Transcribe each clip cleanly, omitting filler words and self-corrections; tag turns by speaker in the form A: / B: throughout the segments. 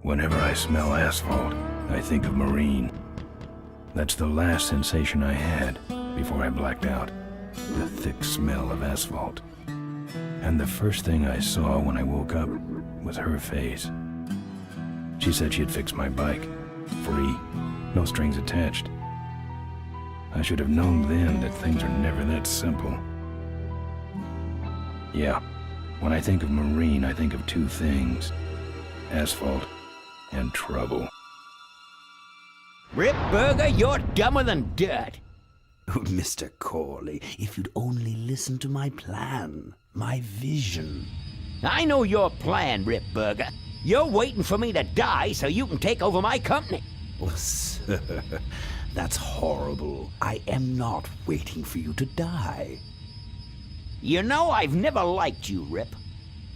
A: Whenever I smell asphalt, I think of marine. That's the last sensation I had before I blacked out. The thick smell of asphalt. And the first thing I saw when I woke up was her face. She said she'd fix my bike. Free. No strings attached. I should have known then that things are never that simple. Yeah, when I think of marine, I think of two things. Asphalt and trouble.
B: Rip Burger, you're dumber than dirt.
C: Mr. Corley, if you'd only listen to my plan, my vision.
B: I know your plan, Rip Burger. You're waiting for me to die so you can take over my company.
C: Oh, sir, that's horrible. I am not waiting for you to die.
B: You know I've never liked you, Rip.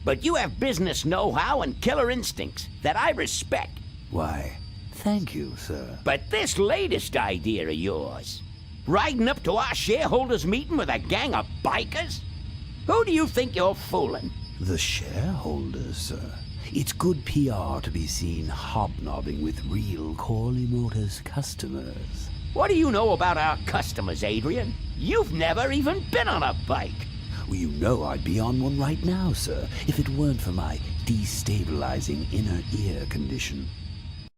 B: But you have business know-how and killer instincts that I respect.
C: Why, thank you, sir.
B: But this latest idea of yours, riding up to our shareholders' meeting with a gang of bikers? Who do you think you're fooling?
C: The shareholders, sir. It's good PR to be seen hobnobbing with real Corley Motors customers.
B: What do you know about our customers, Adrian? You've never even been on a bike.
C: Well, you know I'd be on one right now, sir, if it weren't for my destabilizing inner ear condition.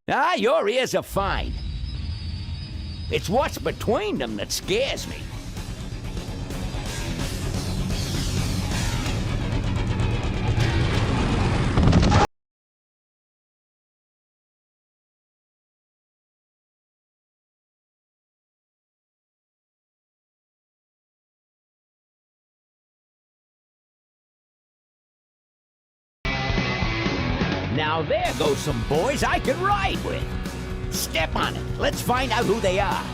B: Ah, your ears are fine. It's what's between them that scares me. Now there goes some boys I can ride with. Step on it. Let's find out who they are.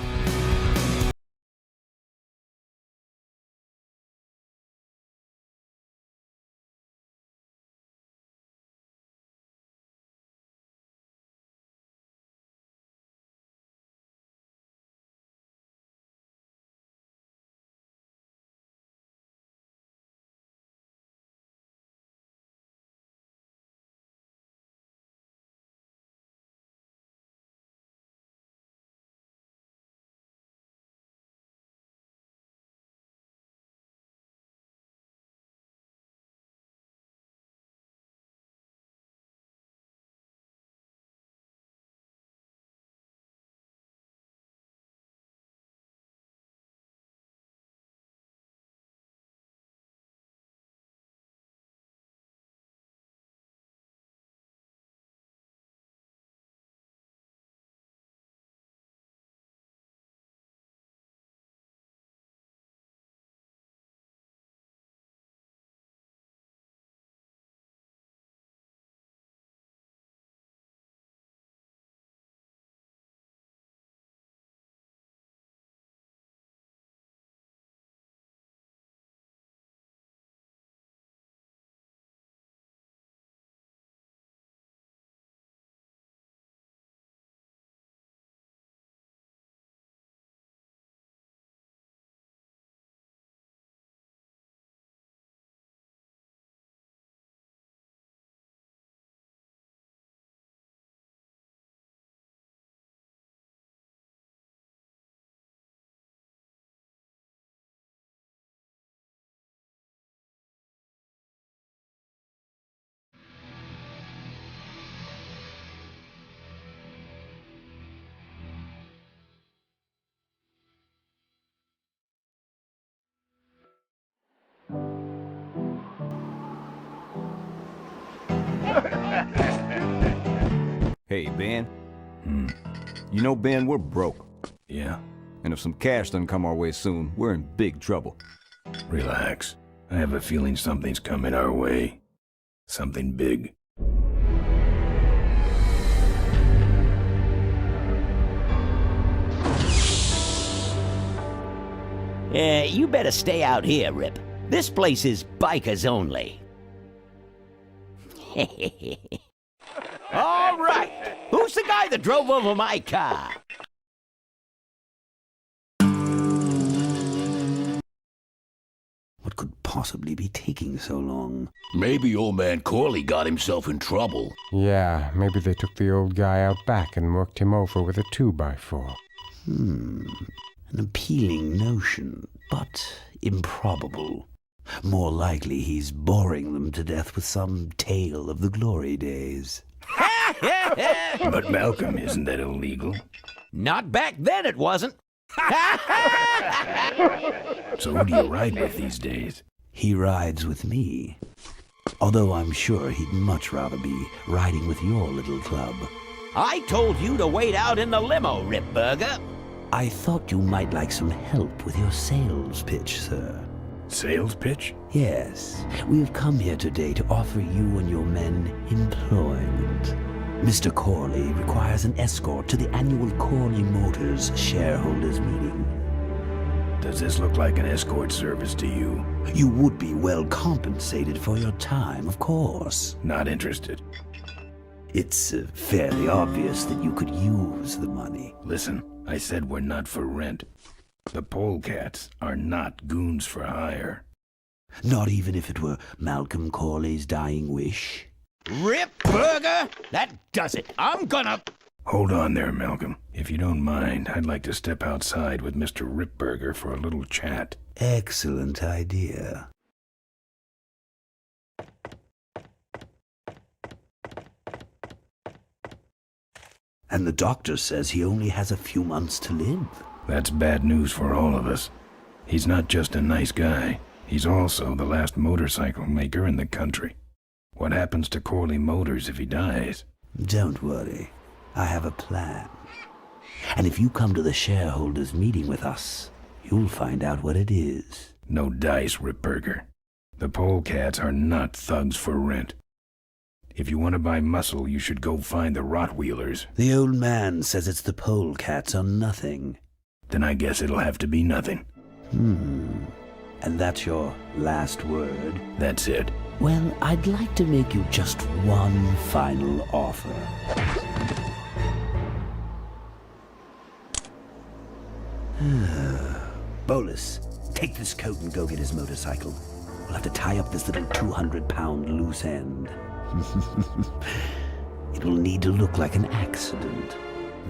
D: Hey, Ben. You know, Ben, we're broke.
A: Yeah?
D: And if some cash doesn't come our way soon, we're in big trouble.
A: Relax. I have a feeling something's coming our way. Something big.
B: You better stay out here, Rip. This place is bikers only. All right. Who's the guy that drove over my car?
C: What could possibly possibly be taking so long?
E: Maybe old man Corley got himself in trouble.
F: Yeah, maybe they took the old guy out back and worked him over with a 2x4.
C: An appealing notion, but improbable. More likely he's boring them to death with some tale of the glory days.
A: But Malcolm, isn't that illegal?
B: Not back then it wasn't.
A: So who do you ride with these days?
C: He rides with me. Although I'm sure he'd much rather be riding with your little club.
B: I told you to wait out in the limo, Ripburger.
C: I thought you might like some help with your sales pitch, sir.
A: Sales pitch?
C: Yes, we have come here today to offer you and your men employment. Mr. Corley requires an escort to the annual Corley Motors shareholders meeting.
A: Does this look like an escort service to you?
C: You would be well compensated for your time, of course.
A: Not interested.
C: It's fairly obvious that you could use the money.
A: Listen, I said we're not for rent. The polecats are not goons for hire.
C: Not even if it were Malcolm Corley's dying wish.
B: Ripburger, that does it. I'm gonna...
A: Hold on there, Malcolm. If you don't mind, I'd like to step outside with Mr. Ripburger for a little chat.
C: Excellent idea. And the doctor says he only has a few months to live.
A: That's bad news for all of us. He's not just a nice guy. He's also the last motorcycle maker in the country. What happens to Corley Motors if he dies?
C: Don't worry. I have a plan. And if you come to the shareholders' meeting with us, you'll find out what it is.
A: No dice, Ripburger. The polecats are not thugs for rent. If you want to buy muscle, you should go find the Rottweilers.
C: The old man says it's the polecats or nothing.
A: Then I guess it'll have to be nothing.
C: And that's your last word?
A: That's it.
C: Well, I'd like to make you just one final offer. Bolus, take this coat and go get his motorcycle. We'll have to tie up this little 200-pound loose end. It will need to look like an accident.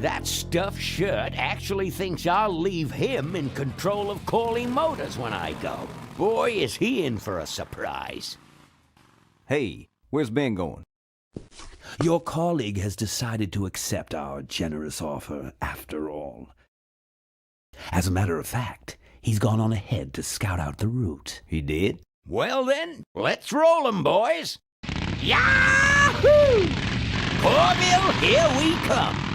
B: That stuffed shirt actually thinks I'll leave him in control of Corley Motors when I go. Boy, is he in for a surprise.
D: Hey, where's Ben going?
C: Your colleague has decided to accept our generous offer after all. As a matter of fact, he's gone on ahead to scout out the route.
D: He did?
B: Well then, let's roll 'em, boys. Yahoo! Corville, here we come.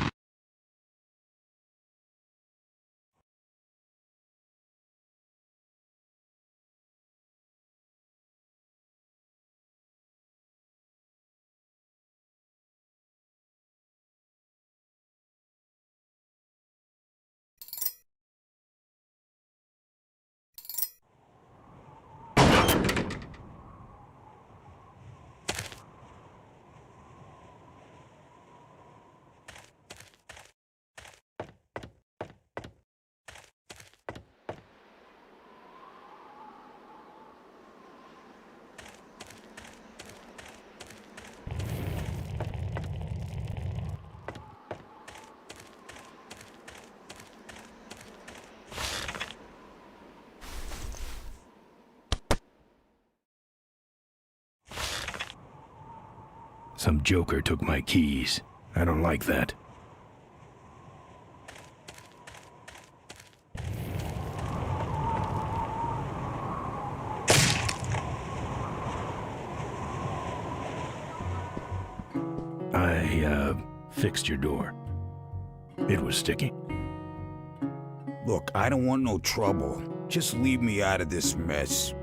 A: Some joker took my keys. I don't like that. I fixed your door. It was sticky.
G: Look, I don't want no trouble. Just leave me out of this mess.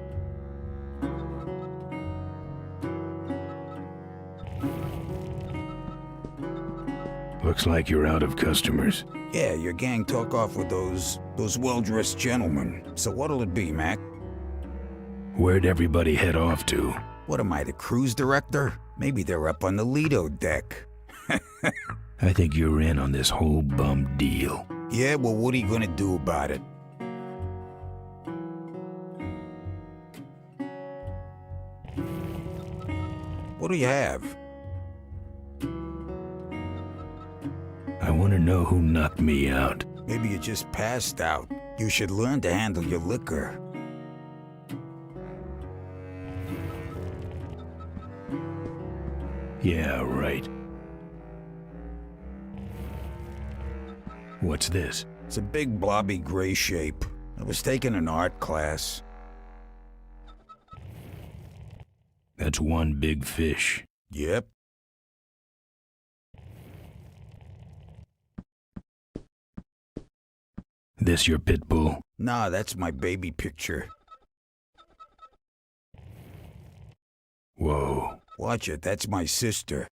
A: Looks like you're out of customers.
G: Yeah, your gang took off with those well-dressed gentlemen. So what'll it be, Mac?
A: Where'd everybody head off to?
G: What am I, the cruise director? Maybe they're up on the Lido deck.
A: I think you're in on this whole bum deal.
G: Yeah, well, what are you gonna do about it? What do you have?
A: I want to know who knocked me out.
G: Maybe you just passed out. You should learn to handle your liquor.
A: Yeah, right. What's this?
G: It's a big blobby gray shape. I was taking an art class.
A: That's one big fish.
G: Yep.
A: This your pit bull?
G: Nah, that's my baby picture.
A: Whoa.
G: Watch it, that's my sister.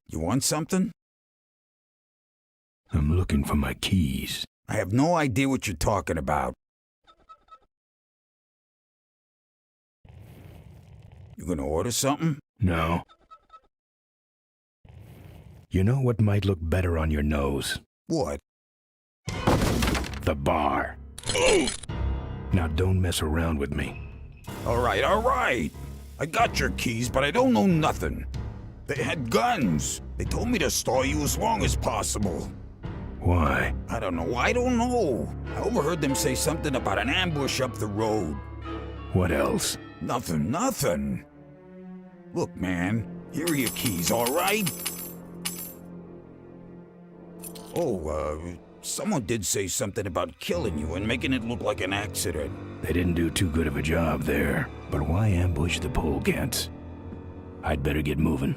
G: You want something?
A: I'm looking for my keys.
G: I have no idea what you're talking about. You gonna order something?
A: No. You know what might look better on your nose?
G: What?
A: The bar. Now don't mess around with me.
G: All right. I got your keys, but I don't know nothing. They had guns. They told me to stall you as long as possible.
A: Why?
G: I don't know. I overheard them say something about an ambush up the road.
A: What else?
G: Nothing. Look, man, here are your keys, all right? Oh, someone did say something about killing you and making it look like an accident.
A: They didn't do too good of a job there. But why ambush the polecats? I'd better get moving.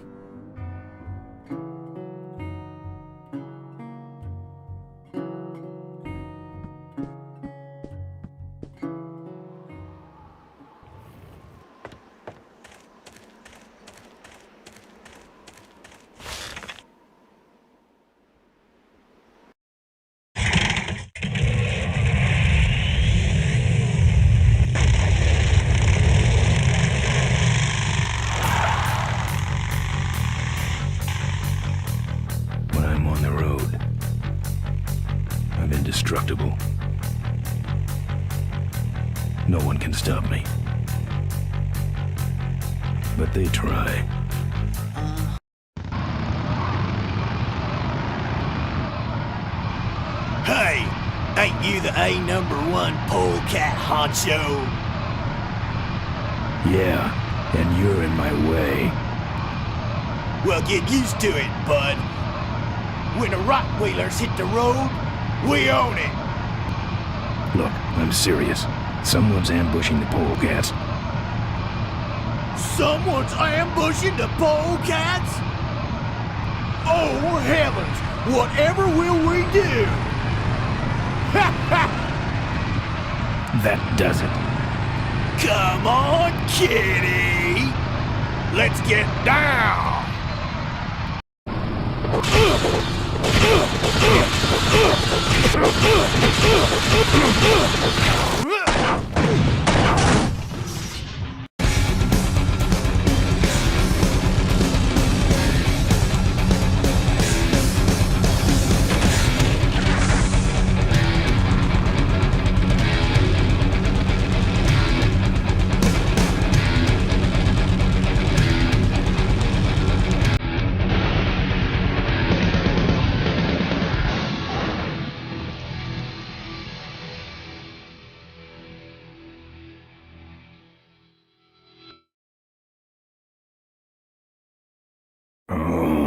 A: Indestructible. No one can stop me. But they try.
H: Hey, ain't you the A#1 polecat honcho?
A: Yeah, and you're in my way.
H: Well, get used to it, bud. When the Rockwheelers hit the road, we own it!
A: Look, I'm serious. Someone's ambushing the polecats.
H: Someone's ambushing the polecats? Oh, heavens! Whatever will we do?
A: That does it.
H: Come on, kitty! Let's get down!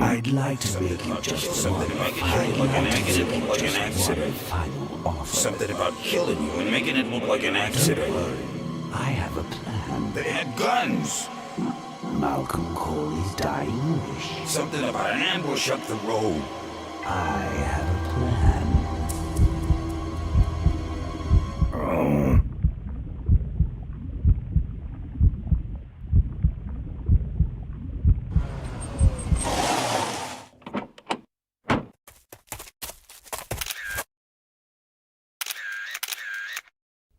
C: I'd like to make you just
G: Something about making it look like an accident.
C: final offer.
G: Something about killing you and making it look like an accident.
C: I have a plan.
G: They had guns.
C: Malcolm Corley's dying wish.
G: Something about an ambush up the road.
C: I have a plan.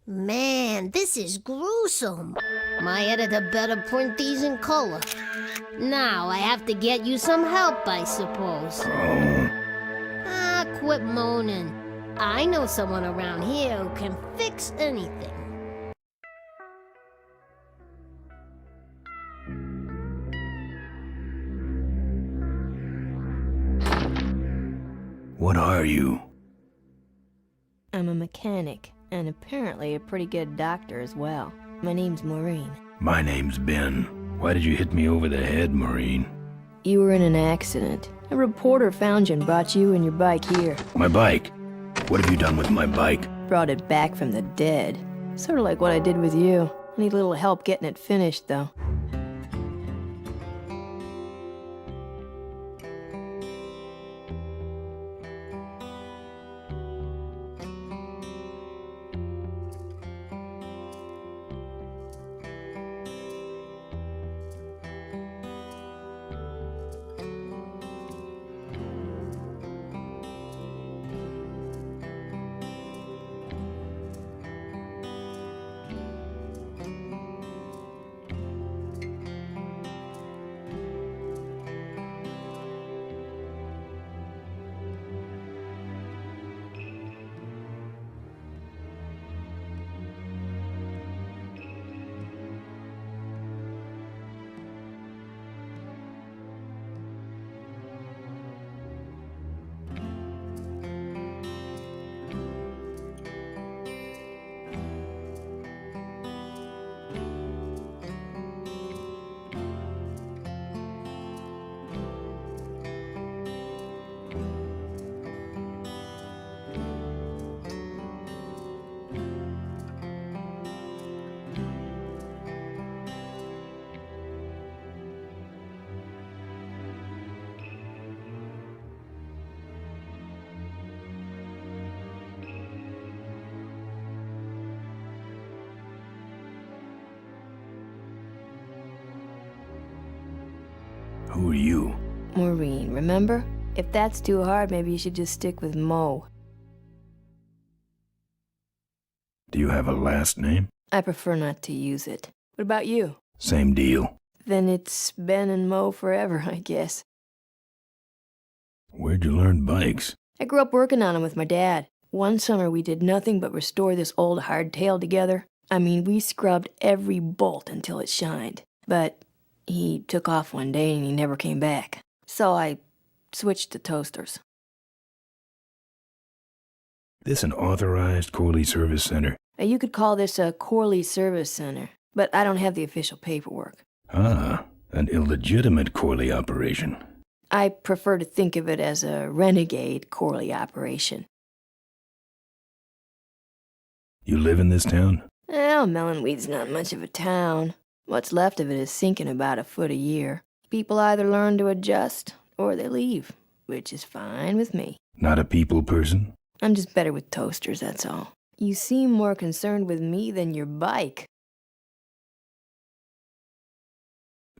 I: Man, this is gruesome. My editor better print these in color. Now I have to get you some help, I suppose. Quit moaning. I know someone around here who can fix anything.
A: What are you?
J: I'm a mechanic, and apparently a pretty good doctor as well. My name's Maureen.
A: My name's Ben. Why did you hit me over the head, Maureen?
J: You were in an accident. A reporter found you and brought you and your bike here.
A: My bike? What have you done with my bike?
J: Brought it back from the dead. Sort of like what I did with you. I need a little help getting it finished, though.
A: Who are you?
J: Maureen, remember? If that's too hard, maybe you should just stick with Mo.
A: Do you have a last name?
J: I prefer not to use it. What about you?
A: Same deal.
J: Then it's Ben and Mo forever, I guess.
A: Where'd you learn bikes?
J: I grew up working on them with my dad. One summer we did nothing but restore this old hardtail together. I mean, we scrubbed every bolt until it shined. But he took off one day and he never came back. So I switched to toasters.
A: This an authorized Corley Service Center?
J: You could call this a Corley Service Center, but I don't have the official paperwork.
A: Ah, an illegitimate Corley operation.
J: I prefer to think of it as a renegade Corley operation.
A: You live in this town?
J: Well, Melonweed's not much of a town. What's left of it is sinking about a foot a year. People either learn to adjust, or they leave, which is fine with me.
A: Not a people person?
J: I'm just better with toasters, that's all. You seem more concerned with me than your bike.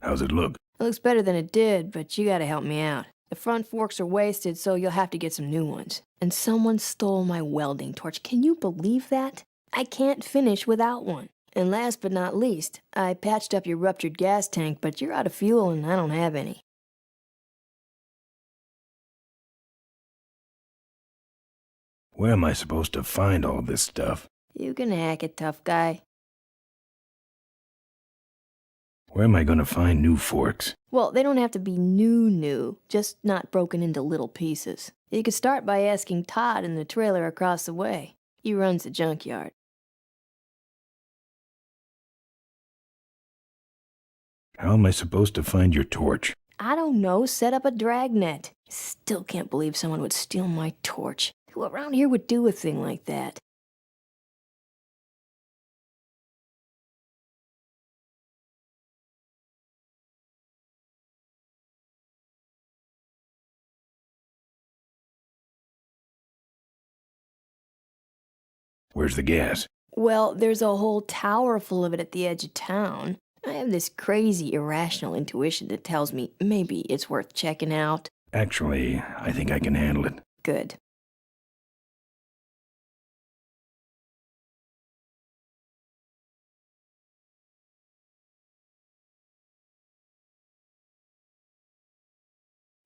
A: How's it look?
J: It looks better than it did, but you gotta help me out. The front forks are wasted, so you'll have to get some new ones. And someone stole my welding torch. Can you believe that? I can't finish without one. And last but not least, I patched up your ruptured gas tank, but you're out of fuel and I don't have any.
A: Where am I supposed to find all this stuff?
J: You can hack it, tough guy.
A: Where am I gonna find new forks?
J: Well, they don't have to be new, just not broken into little pieces. You could start by asking Todd in the trailer across the way. He runs the junkyard.
A: How am I supposed to find your torch?
J: I don't know, set up a dragnet. Still can't believe someone would steal my torch. Who around here would do a thing like that?
A: Where's the gas?
J: Well, there's a whole tower full of it at the edge of town. I have this crazy, irrational intuition that tells me maybe it's worth checking out.
A: Actually, I think I can handle it.
J: Good.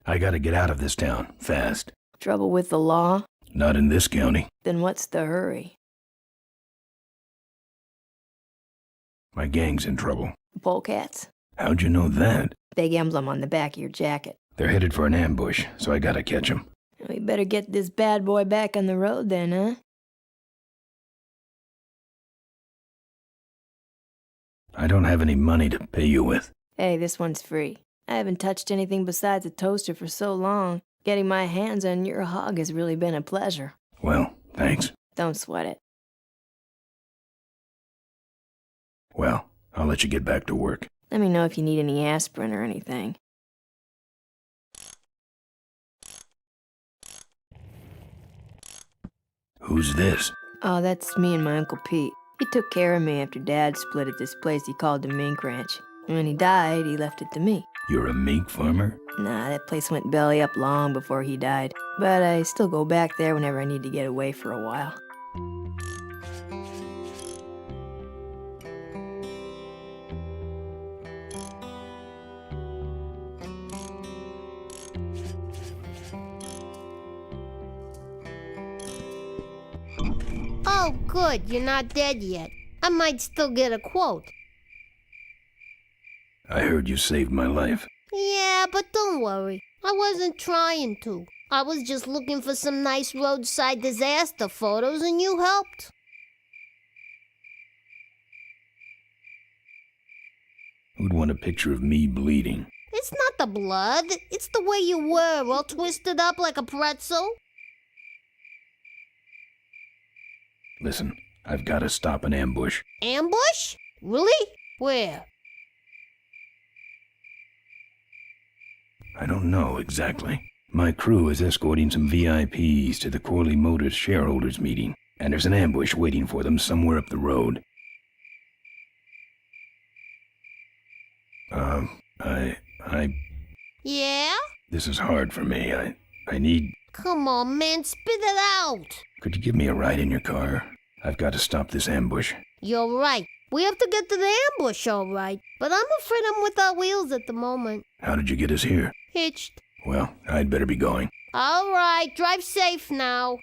A: I gotta get out of this town, fast.
J: Trouble with the law?
A: Not in this county.
J: Then what's the hurry?
A: My gang's in trouble.
J: The polecats?
A: How'd you know that?
J: Big emblem on the back of your jacket.
A: They're headed for an ambush, so I gotta catch 'em.
J: We better get this bad boy back on the road then, huh?
A: I don't have any money to pay you with.
J: Hey, this one's free. I haven't touched anything besides a toaster for so long. Getting my hands on your hog has really been a pleasure.
A: Well, thanks.
J: Don't sweat it.
A: Well, I'll let you get back to work.
J: Let me know if you need any aspirin or anything.
A: Who's this?
J: Oh, that's me and my Uncle Pete. He took care of me after Dad split at this place he called the Mink Ranch. And when he died, he left it to me.
A: You're a mink farmer?
J: Nah, that place went belly up long before he died. But I still go back there whenever I need to get away for a while.
I: Oh, good, you're not dead yet. I might still get a quote.
A: I heard you saved my life.
I: Yeah, but don't worry. I wasn't trying to. I was just looking for some nice roadside disaster photos and you helped.
A: Who'd want a picture of me bleeding?
I: It's not the blood. It's the way you were, all twisted up like a pretzel.
A: Listen, I've got to stop an ambush.
I: Ambush? Really? Where?
A: I don't know exactly. My crew is escorting some VIPs to the Corley Motors shareholders meeting, and there's an ambush waiting for them somewhere up the road.
I: Yeah?
A: This is hard for me. I need...
I: Come on, man, spit it out.
A: Could you give me a ride in your car? I've got to stop this ambush.
I: You're right. We have to get to the ambush, all right. But I'm afraid I'm without wheels at the moment.
A: How did you get us here?
I: Hitched.
A: Well, I'd better be going.
I: All right, drive safe now.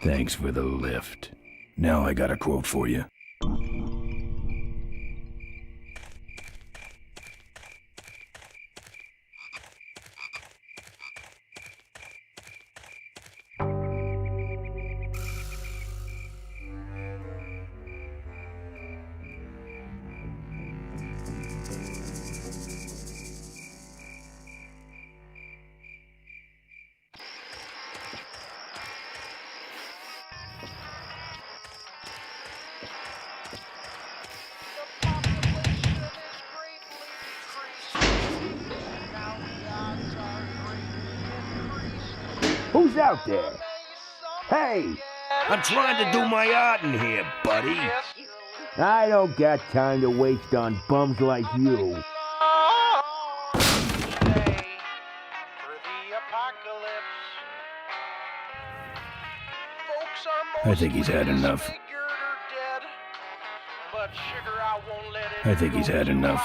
A: Thanks for the lift. Now I got a quote for you.
E: Who's out there? Hey!
B: I'm trying to do my art in here, buddy.
E: I don't got time to waste on bums like you.
A: I think he's had enough. I think he's had enough.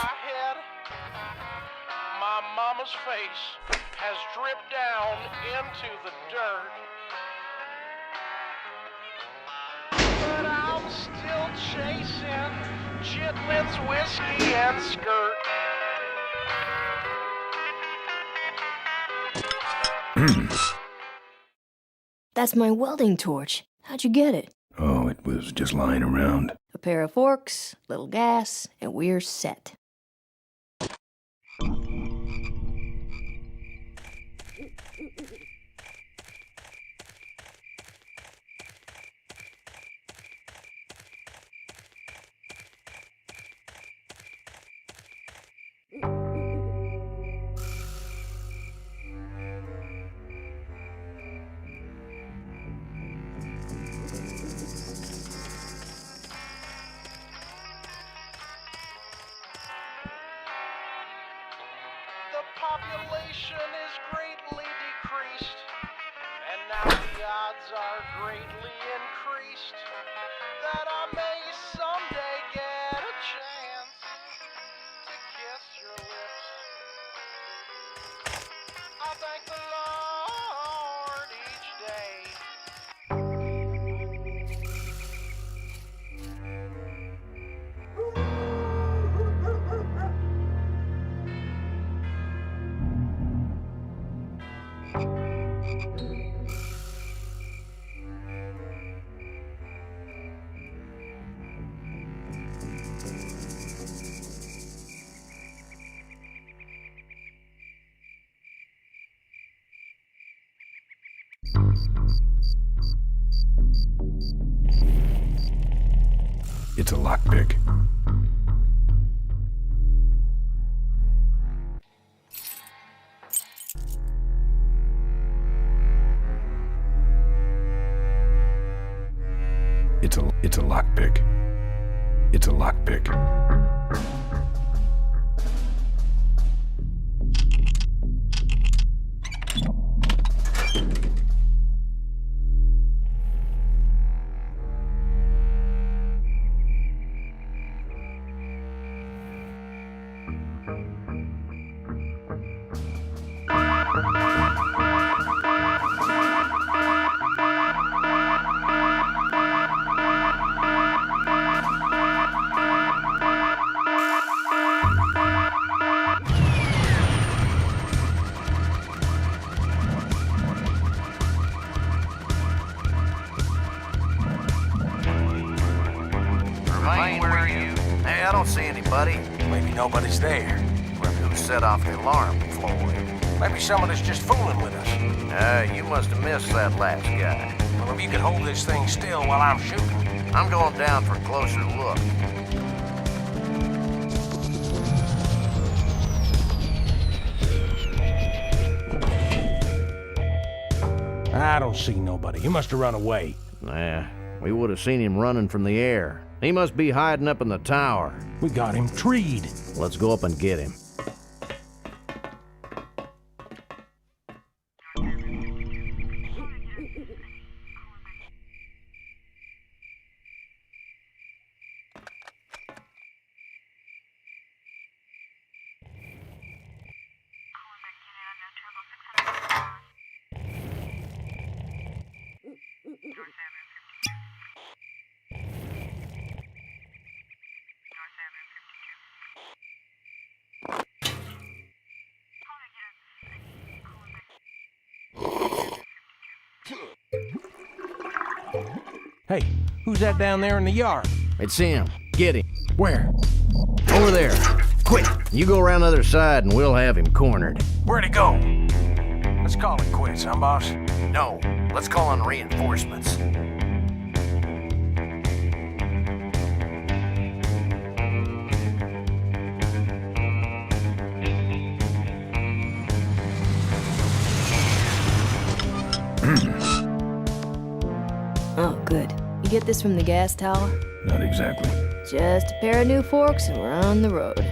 K: My mama's face has dripped down into the dirt. But I'm still chasing Chitlin's whiskey and skirt.
J: That's my welding torch. How'd you get it?
A: Oh, it was just lying around.
J: A pair of forks, little gas, and we're set.
K: population is greatly decreased, and now the odds are greatly increased that I may someday get a chance to kiss your lips. I thank the Lord each day.
A: It's a lockpick. It's a lockpick. It's a lockpick.
L: Where are you? Hey, I don't see anybody.
M: Maybe nobody's there.
L: Well, who set off the alarm, Floyd?
M: Maybe someone is just fooling with us.
L: You must have missed that last guy.
M: Well, if you could hold this thing still while I'm shooting.
L: I'm going down for a closer look.
M: I don't see nobody. He must have run away.
L: Nah, we would have seen him running from the air. He must be hiding up in the tower.
M: We got him treed.
L: Let's go up and get him.
M: Hey, who's that down there in the yard?
L: It's him. Get him.
M: Where?
L: Over there. Quick, you go around the other side and we'll have him cornered.
M: Where'd he go? Let's call it quits, huh, boss?
L: No, let's call on reinforcements.
J: Oh, good. You get this from the gas tower?
A: Not exactly.
J: Just a pair of new forks and we're on the road.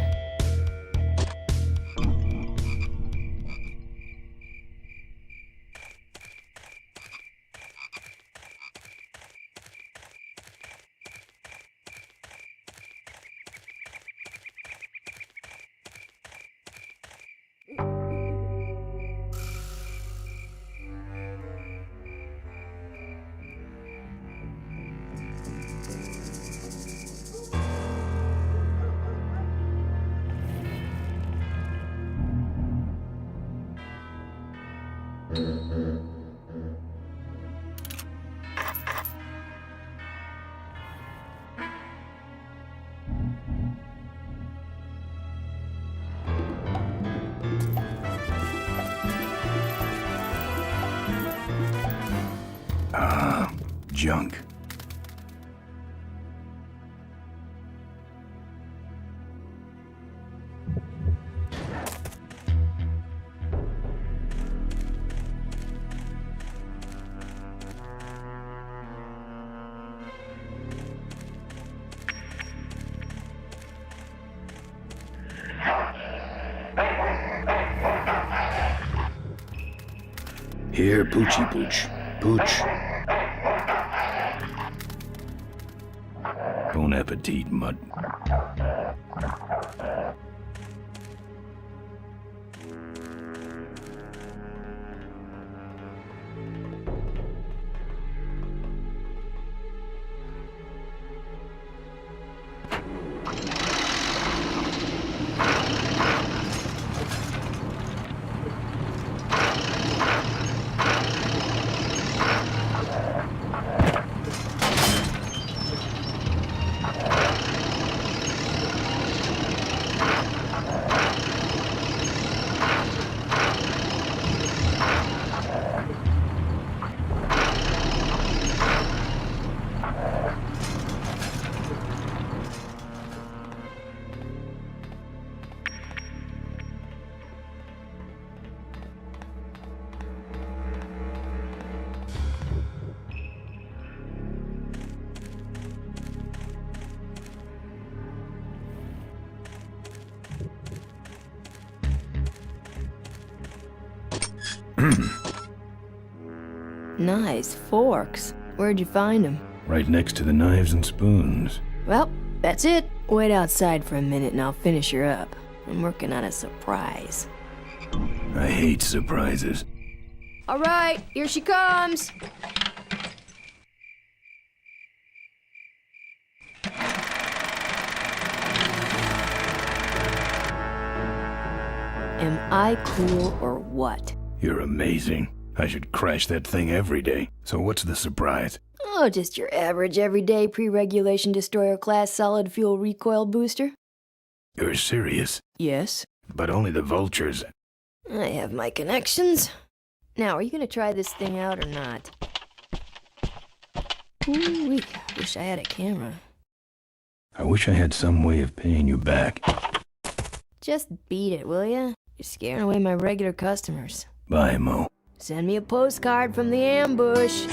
A: Junk. Here, Poochie Pooch. Pooch. Bon appetit, Mutt.
J: Nice forks. Where'd you find them?
A: Right next to the knives and spoons.
J: Well, that's it. Wait outside for a minute and I'll finish her up. I'm working on a surprise.
A: I hate surprises.
J: All right, here she comes. Am I cool or what?
A: You're amazing. I should crash that thing every day. So what's the surprise?
J: Oh, just your average everyday pre-regulation destroyer class solid fuel recoil booster.
A: You're serious?
J: Yes.
A: But only the vultures.
J: I have my connections. Now, are you gonna try this thing out or not? Ooh, wish I had a camera.
A: I wish I had some way of paying you back.
J: Just beat it, will ya? You're scaring away my regular customers.
A: Bye, Mo.
J: Send me a postcard from the ambush.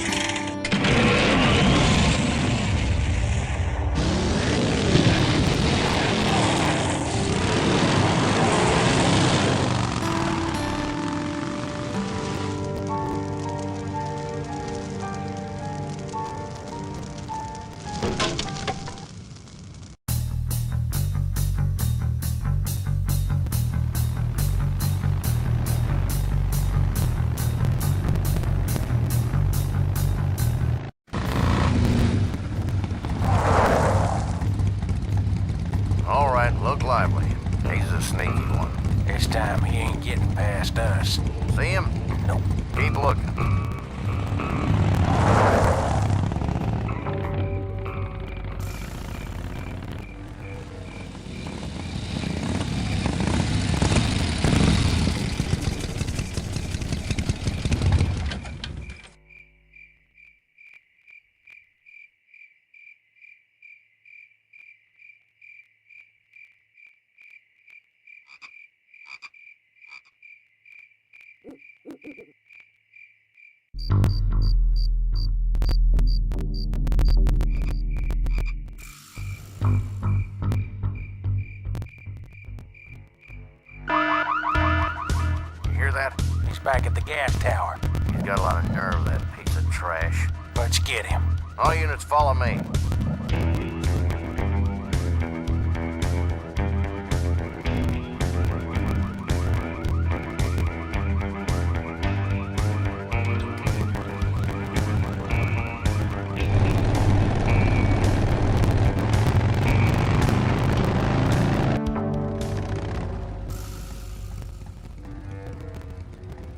L: Look lively. He's a sneaky one.
M: This time he ain't getting past us.
L: See him?
M: Nope.
L: Keep looking.
M: He's back at the gas tower.
L: He's got a lot of nerve, that piece of trash.
M: Let's get him.
L: All units follow me.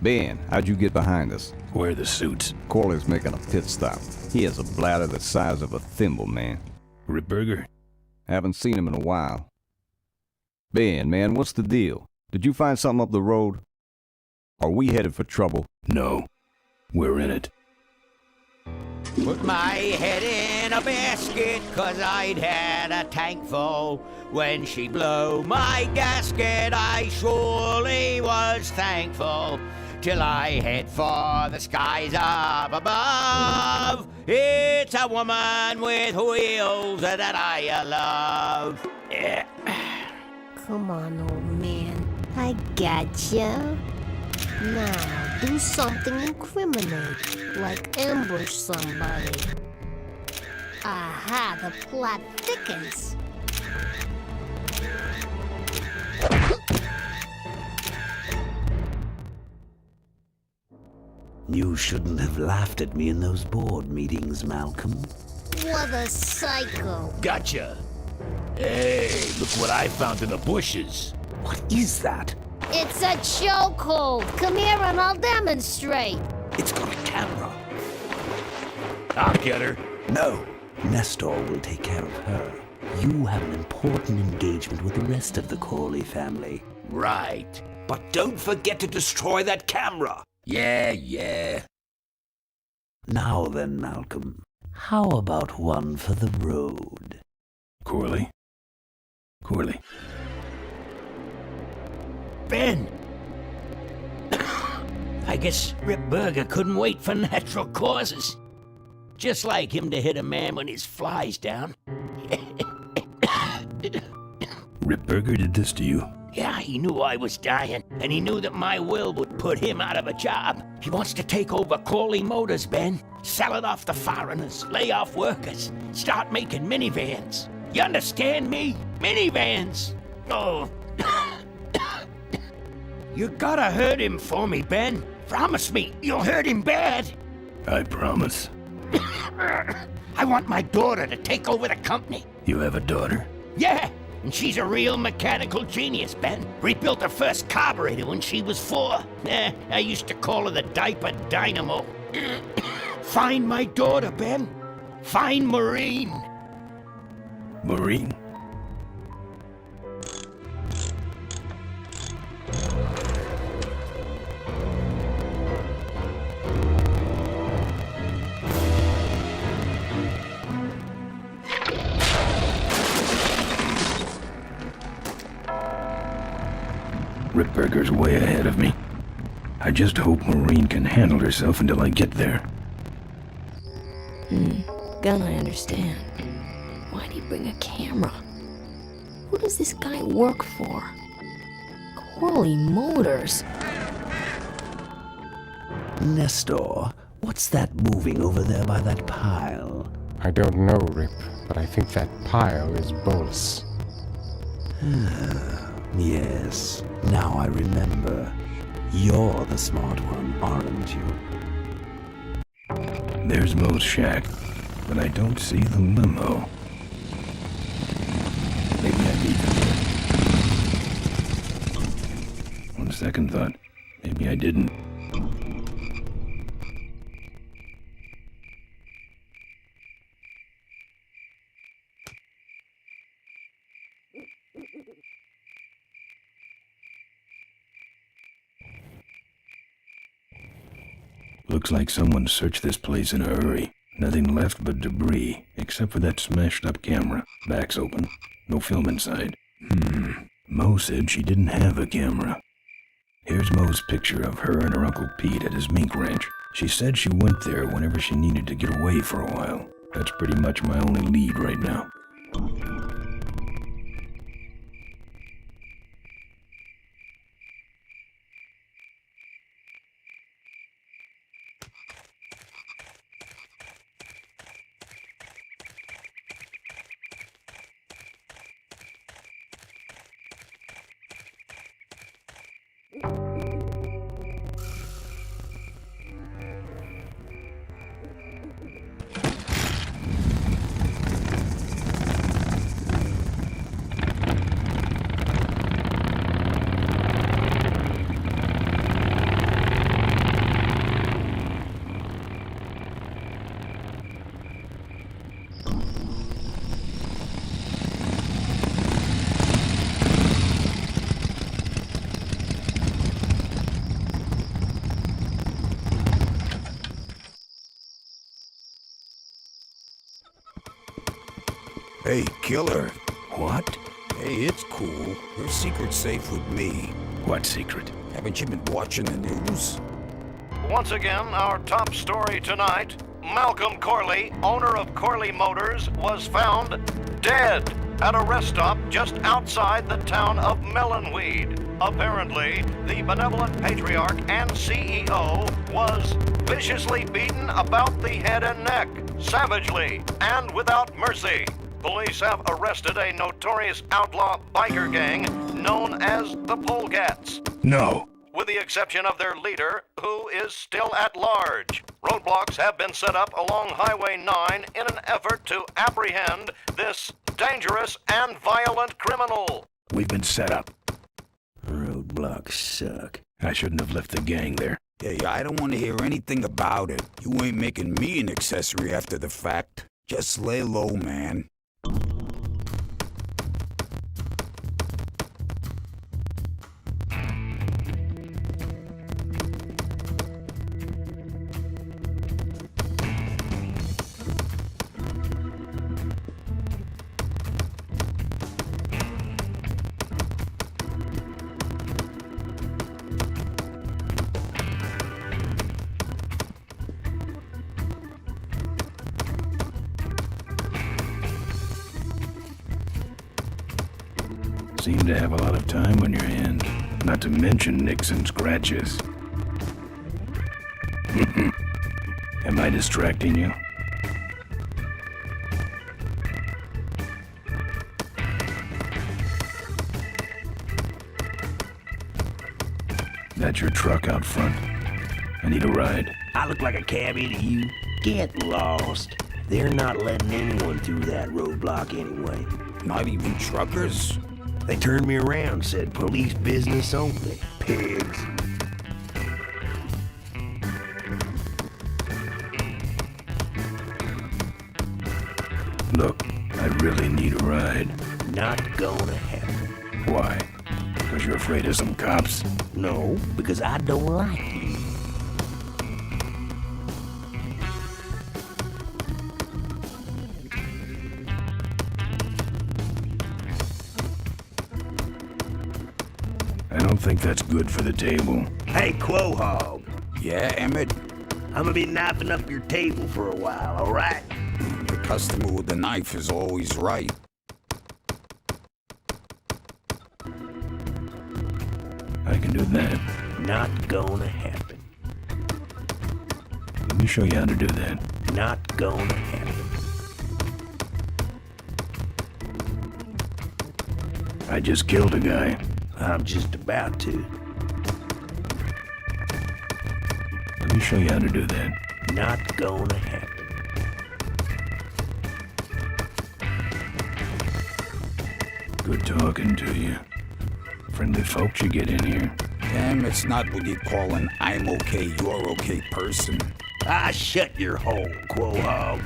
D: Ben, how'd you get behind us?
A: Where are the suits?
D: Corley's making a pit stop. He has a bladder the size of a thimble, man.
A: Ripburger?
D: Haven't seen him in a while. Ben, man, what's the deal? Did you find something up the road? Are we headed for trouble?
A: No. We're in it.
B: Put my head in a basket, 'cause I'd had a tank full. When she blew my gasket, I surely was thankful. Till I head for the skies up above. It's a woman with wheels that I love. Yeah.
I: Come on, old man. I gotcha. Now, do something incriminating, like ambush somebody. Aha, the plot thickens.
C: You shouldn't have laughed at me in those board meetings, Malcolm.
I: What a psycho.
H: Gotcha. Hey, look what I found in the bushes.
C: What is that?
I: It's a chokehold. Come here and I'll demonstrate.
C: It's got a camera.
H: I'll get her.
C: No, Nestor will take care of her. You have an important engagement with the rest of the Corley family.
H: Right.
C: But don't forget to destroy that camera.
H: Yeah.
C: Now then, Malcolm, how about one for the road?
A: Corley?
B: Ben! I guess Rip Burger couldn't wait for natural causes. Just like him to hit a man when his fly's down.
A: Rip Burger did this to you?
B: Yeah, he knew I was dying, and he knew that my will would put him out of a job. He wants to take over Corley Motors, Ben. Sell it off to foreigners, lay off workers, start making minivans. You understand me? Minivans! Oh. You gotta hurt him for me, Ben. Promise me you'll hurt him bad.
A: I promise.
B: I want my daughter to take over the company.
A: You have a daughter?
B: Yeah, and she's a real mechanical genius, Ben. Rebuilt her first carburetor when she was 4. I used to call her the diaper dynamo. Find my daughter, Ben. Find Maureen.
A: Maureen? Rip Burger's way ahead of me. I just hope Maureen can handle herself until I get there.
J: Gun, I understand. Why'd he bring a camera? Who does this guy work for? Corley Motors.
C: Nestor, what's that moving over there by that pile?
F: I don't know, Rip, but I think that pile is bolus.
C: Yes, now I remember. You're the smart one, aren't you?
A: There's Mo's shack, but I don't see the limo. Maybe I beat them. On second thought, maybe I didn't. Looks like someone searched this place in a hurry. Nothing left but debris, except for that smashed up camera. Back's open. No film inside. Mo said she didn't have a camera. Here's Mo's picture of her and her Uncle Pete at his mink ranch. She said she went there whenever she needed to get away for a while. That's pretty much my only lead right now.
G: Hey, killer.
A: What?
G: Hey, it's cool. Your secret's safe with me.
A: What secret?
G: Haven't you been watching the news?
K: Once again, our top story tonight, Malcolm Corley, owner of Corley Motors, was found dead at a rest stop just outside the town of Melonweed.
N: Apparently, the benevolent patriarch and CEO was viciously beaten about the head and neck, savagely and without mercy. Police have arrested a notorious outlaw biker gang known as the Polecats.
A: No.
N: With the exception of their leader, who is still at large. Roadblocks have been set up along Highway 9 in an effort to apprehend this dangerous and violent criminal.
A: We've been set up.
E: Roadblocks suck.
A: I shouldn't have left the gang there.
G: Hey, I don't want to hear anything about it. You ain't making me an accessory after the fact. Just lay low, man.
A: Seem to have a lot of time on your hands, not to mention nicks and scratches. Am I distracting you? That's your truck out front. I need a ride.
E: I look like a cabbie to you? Get lost. They're not letting anyone through that roadblock anyway.
G: Not even truckers?
E: They turned me around, said police business only. Pigs.
A: Look, I really need a ride.
E: Not gonna happen.
A: Why? Because you're afraid of some cops?
E: No, because I don't like you.
A: I don't think that's good for the table.
E: Hey, Quahog.
G: Yeah, Emmett?
E: I'm gonna be knifing up your table for a while, all right?
G: The customer with the knife is always right.
A: I can do that.
E: Not gonna happen.
A: Let me show you how to do that.
E: Not gonna happen.
A: I just killed a guy.
E: I'm just about to.
A: Let me show you how to do that.
E: Not gonna happen.
A: Good talking to you. Friendly folks you get in here.
G: Damn, it's not what you call an I'm okay, you're okay person.
E: Ah, shut your hole, Quahog.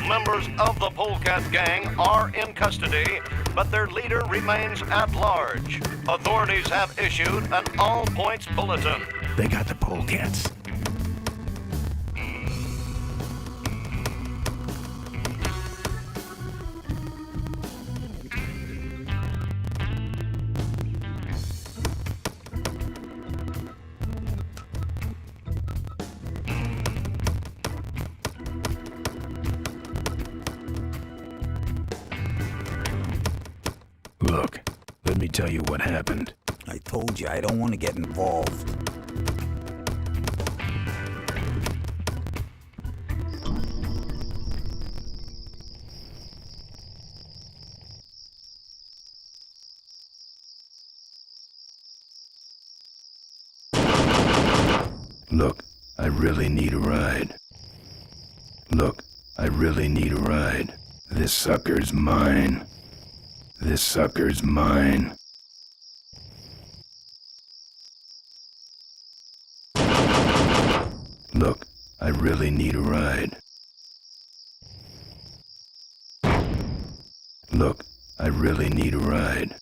N: Members of the Polecat gang are in custody, but their leader remains at large. Authorities have issued an all-points bulletin.
A: They got the polecats. Look, let me tell you what happened.
G: I told you I don't want to get involved.
A: Look, I really need a ride. Look, I really need a ride. This sucker's mine. This sucker's mine. Look, I really need a ride. Look, I really need a ride.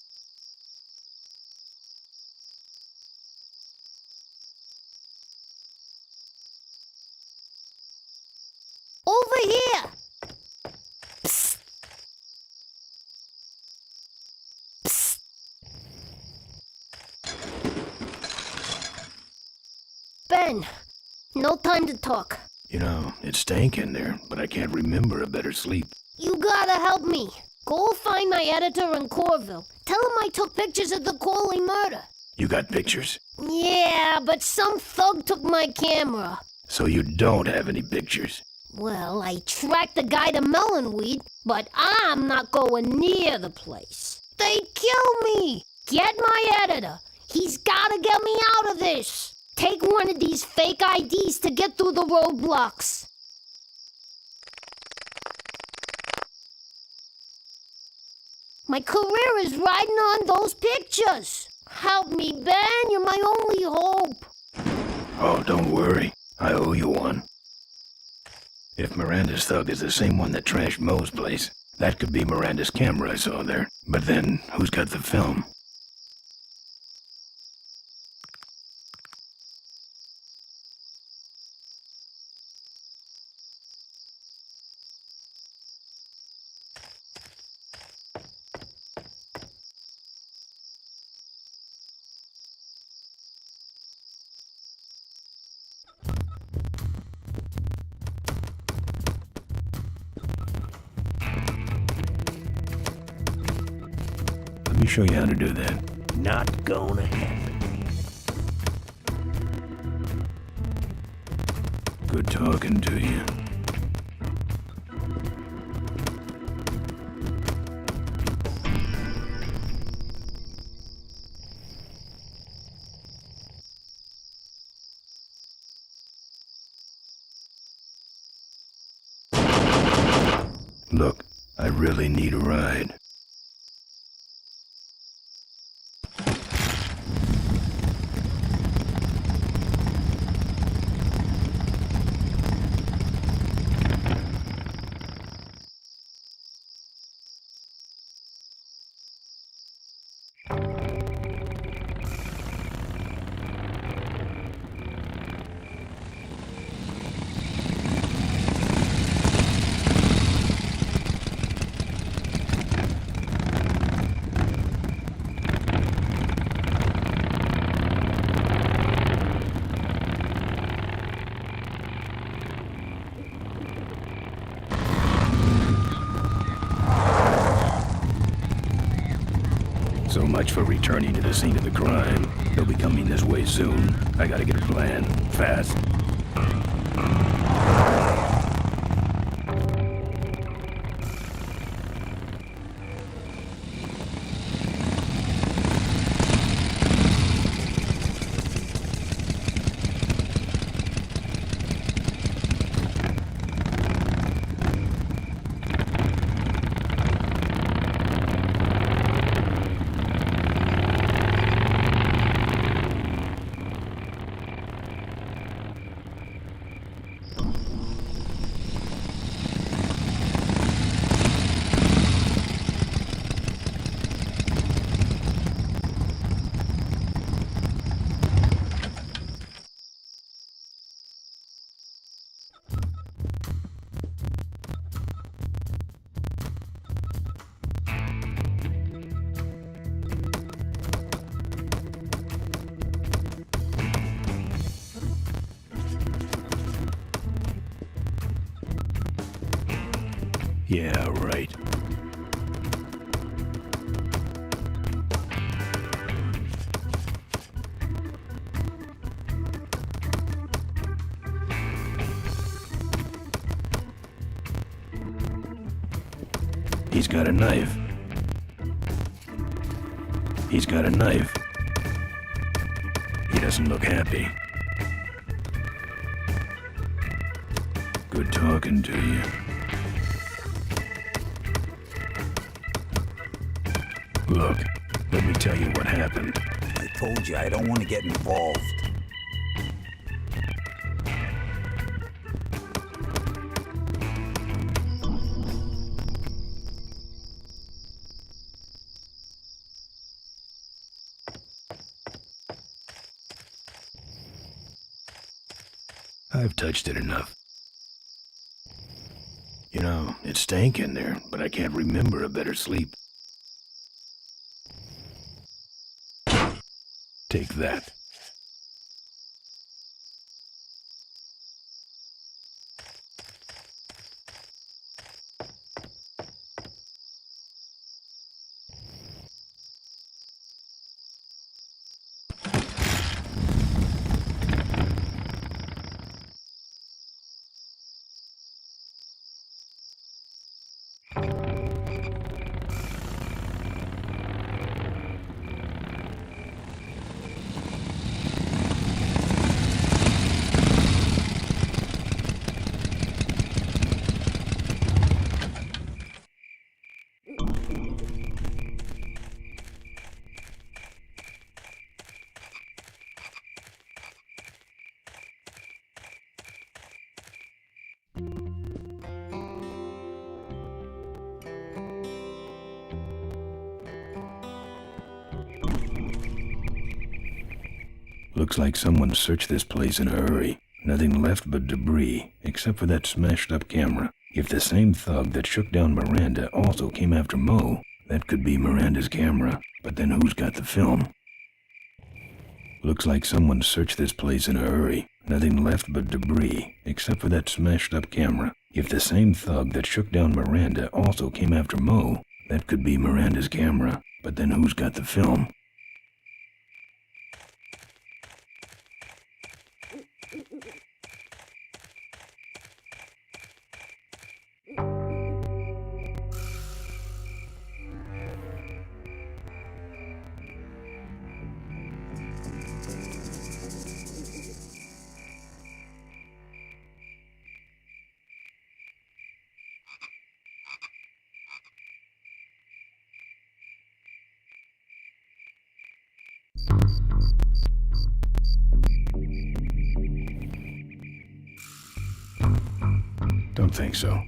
I: Over here! Psst. Psst. Ben, No time to talk.
A: You know, it's stank in there, but I can't remember a better sleep.
I: You gotta help me. Go find my editor in Corville. Tell him I took pictures of the Corley murder.
A: You got pictures?
I: Yeah, but some thug took my camera.
A: So you don't have any pictures?
I: Well, I tracked the guy to Melonweed, but I'm not going near the place. They'd kill me. Get my editor. He's gotta get me out of this. Take one of these fake IDs to get through the roadblocks. My career is riding on those pictures. Help me, Ben. You're my only hope.
A: Oh, don't worry. I owe you one. If Miranda's thug is the same one that trashed Moe's place, that could be Miranda's camera I saw there. But then, who's got the film? Let me show you how to do that.
E: Not gonna happen.
A: Good talking to you. Look, I really need a ride. So much for returning to the scene of the crime. They'll be coming this way soon. I gotta get a plan. Fast. Yeah, right. He's got a knife. He's got a knife. He doesn't look happy. Good talking to you. Look, let me tell you what happened.
G: I told you I don't want to get involved.
A: I've touched it enough. You know, it's stank in there, but I can't remember a better sleep. Take that. Looks like someone searched this place in a hurry. Nothing left but debris, except for that smashed-up camera. If the same thug that shook down Miranda also came after Mo, that could be Miranda's camera. But then who's got the film? Looks like someone searched this place in a hurry. Nothing left but debris, except for that smashed-up camera. If the same thug that shook down Miranda also came after Mo, that could be Miranda's camera. But then who's got the film? Don't think so.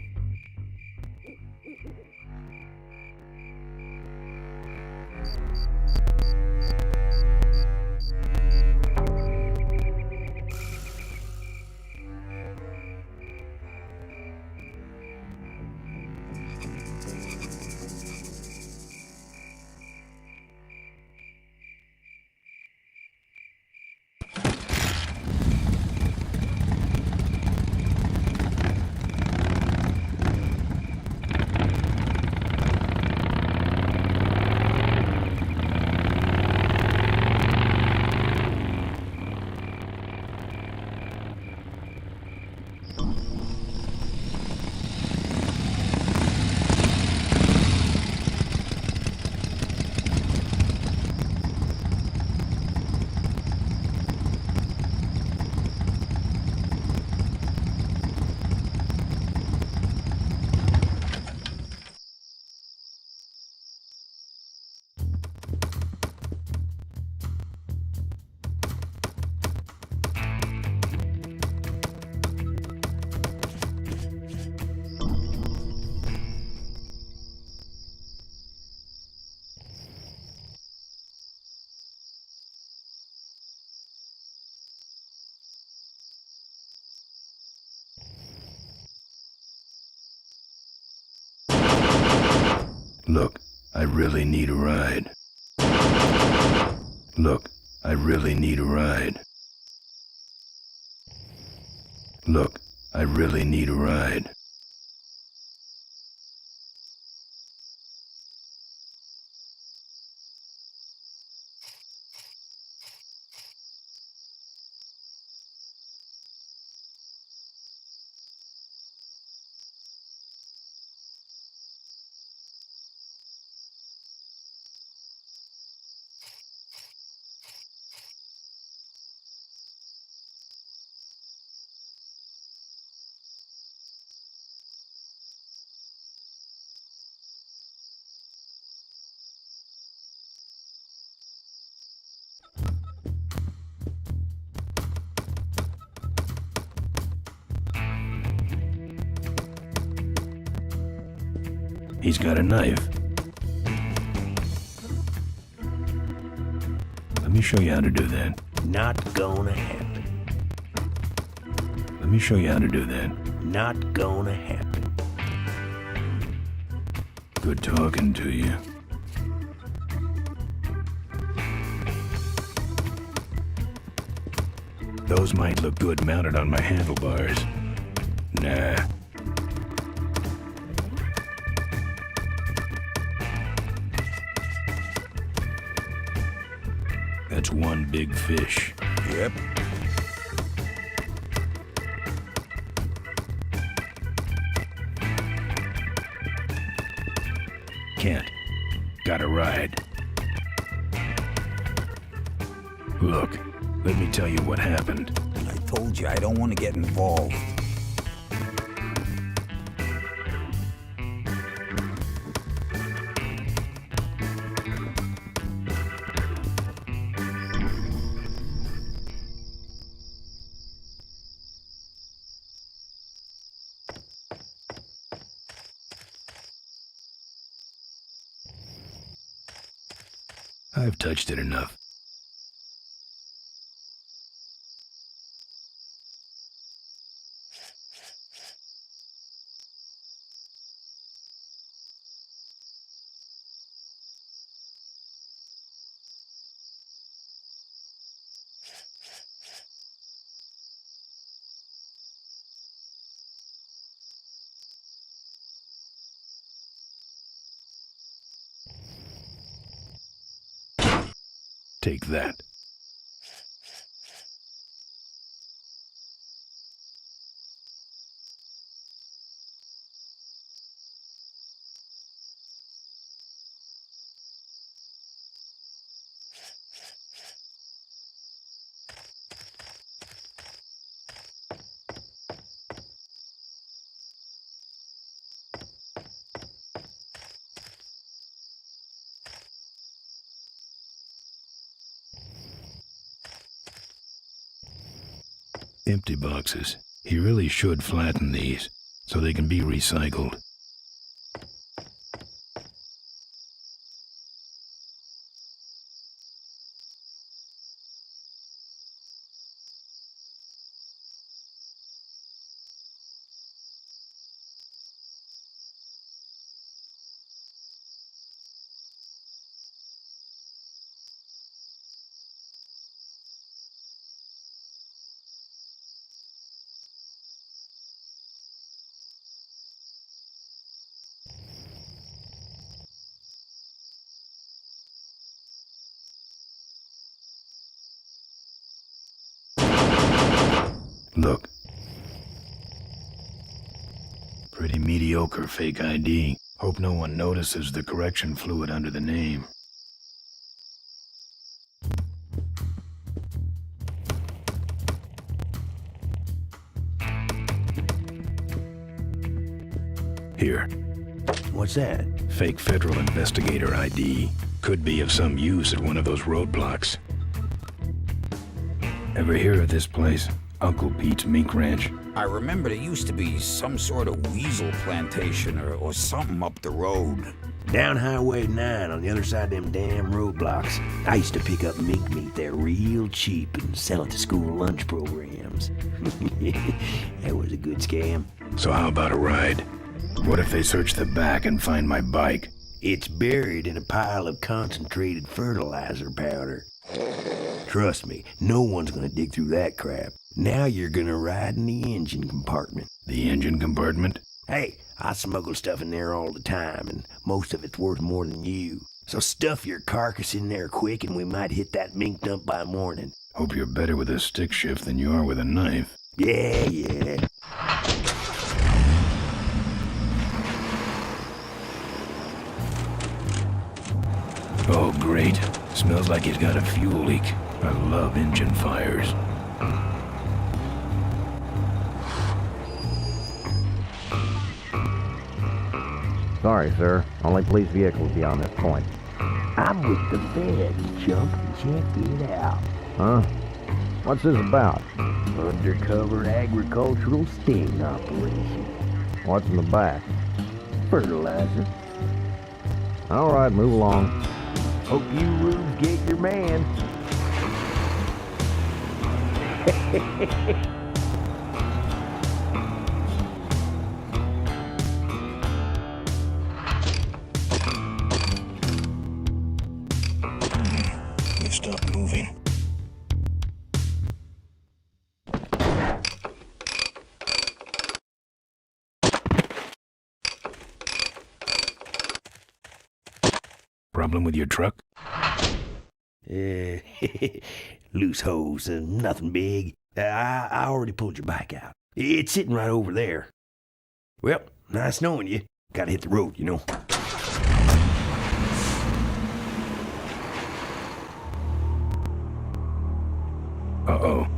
A: Look, I really need a ride. Look, I really need a ride. Look, I really need a ride. He's got a knife. Let me show you how to do that.
E: Not gonna happen.
A: Let me show you how to do that.
E: Not gonna happen.
A: Good talking to you. Those might look good mounted on my handlebars. Nah. That's one big fish.
G: Yep.
A: Can't. Gotta ride. Look, let me tell you what happened.
G: I told you I don't want to get involved.
A: I've touched it enough. Take that. Empty boxes. He really should flatten these, so they can be recycled. Look. Pretty mediocre fake ID. Hope no one notices the correction fluid under the name. Here.
E: What's that?
A: Fake federal investigator ID. Could be of some use at one of those roadblocks. Ever hear of this place? Uncle Pete's Mink Ranch?
G: I remember there used to be some sort of weasel plantation or something up the road.
E: Down Highway 9 on the other side of them damn roadblocks. I used to pick up mink meat there real cheap and sell it to school lunch programs. That was a good scam.
A: So how about a ride? What if they search the back and find my bike?
E: It's buried in a pile of concentrated fertilizer powder. Trust me, no one's gonna dig through that crap. Now you're gonna ride in the engine compartment.
A: The engine compartment?
E: Hey, I smuggle stuff in there all the time, and most of it's worth more than you. So stuff your carcass in there quick, and we might hit that mink dump by morning.
A: Hope you're better with a stick shift than you are with a knife.
E: Yeah.
A: Oh, great. Smells like he's got a fuel leak. I love engine fires.
L: Sorry, sir. Only police vehicles beyond this point.
E: I'm with the feds, chump. Check it out.
L: Huh? What's this about?
E: Undercover agricultural sting operation.
L: What's in the back?
E: Fertilizer.
L: All right, move along.
E: Hope you rubes get your man.
G: You stop moving.
A: Problem with your truck?
E: Loose hose, nothing big. I already pulled your bike out. It's sitting right over there. Well, nice knowing you. Gotta hit the road, you know.
A: Uh-oh.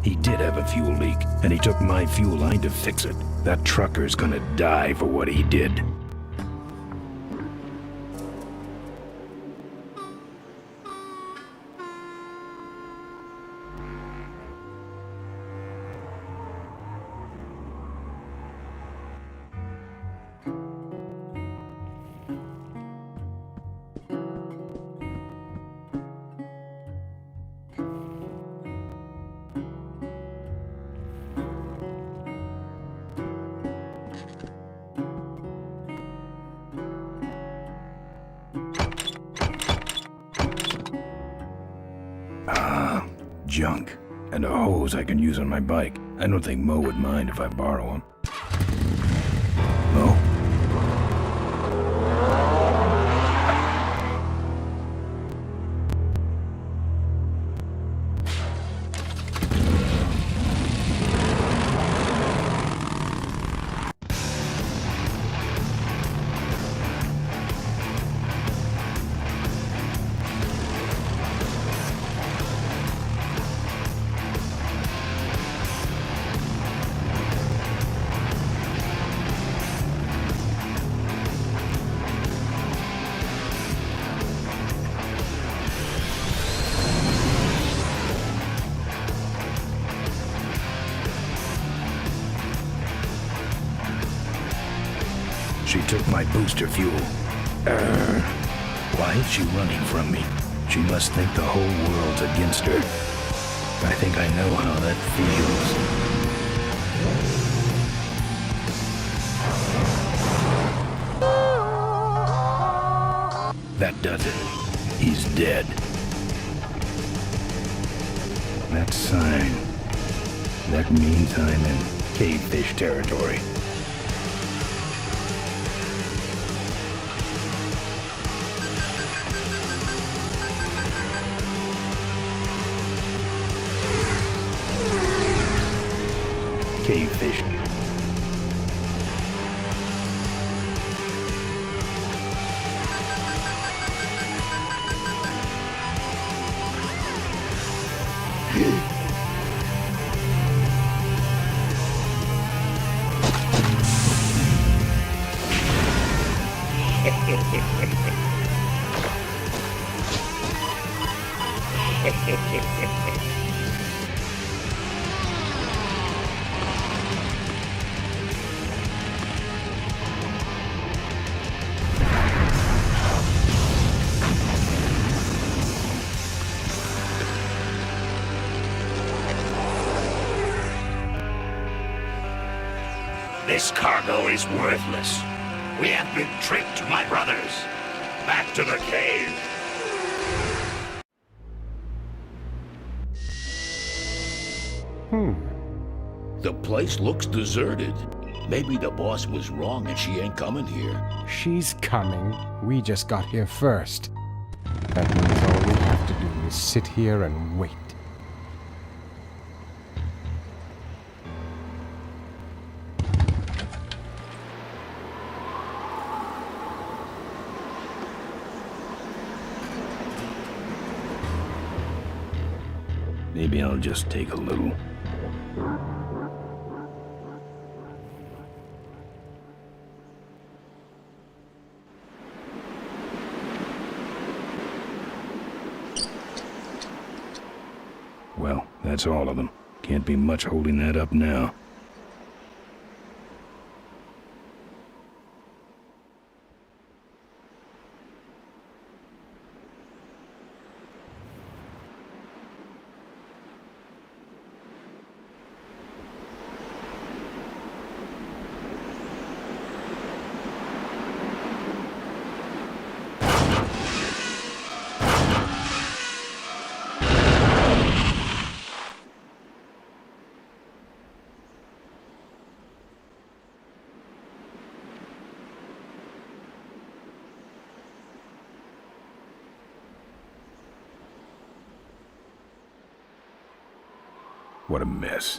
A: He did have a fuel leak, and he took my fuel line to fix it. That trucker's gonna die for what he did. Junk. And a hose I can use on my bike. I don't think Mo would mind if I borrow him. Mo? She took my booster fuel. Why is she running from me? She must think the whole world's against her. I think I know how that feels. That does it. He's dead. That sign. That means I'm in cavefish territory. Cavefish.
O: This cargo is worthless. We have been tricked, my brothers. Back to the cave.
P: The place looks deserted. Maybe the boss was wrong and she ain't coming here.
F: She's coming. We just got here first. That means all we have to do is sit here and wait.
A: Maybe I'll just take a little. Well, that's all of them. Can't be much holding that up now. What a mess.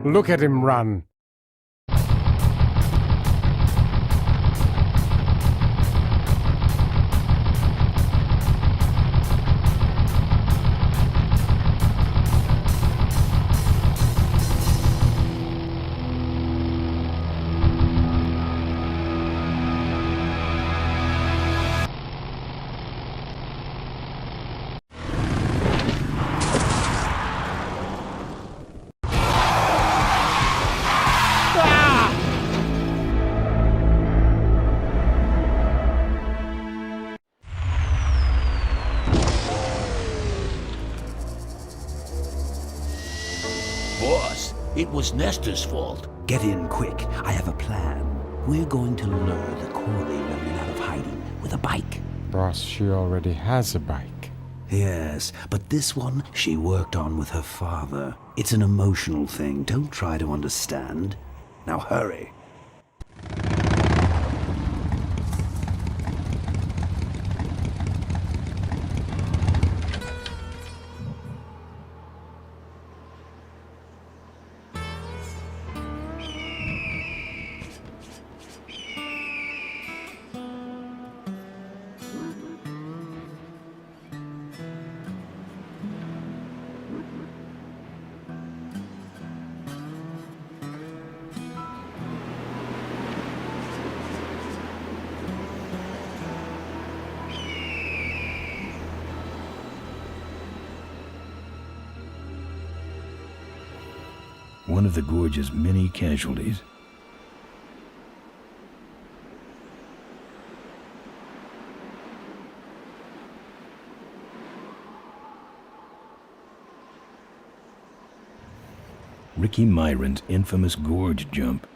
F: Look at him run.
P: Boss, it was Nestor's fault.
C: Get in quick. I have a plan. We're going to lure the Corley women out of hiding with a bike.
F: Boss, she already has a bike.
C: Yes, but this one she worked on with her father. It's an emotional thing. Don't try to understand. Now hurry.
A: one of the gorge's many casualties. Ricky Myron's infamous gorge jump.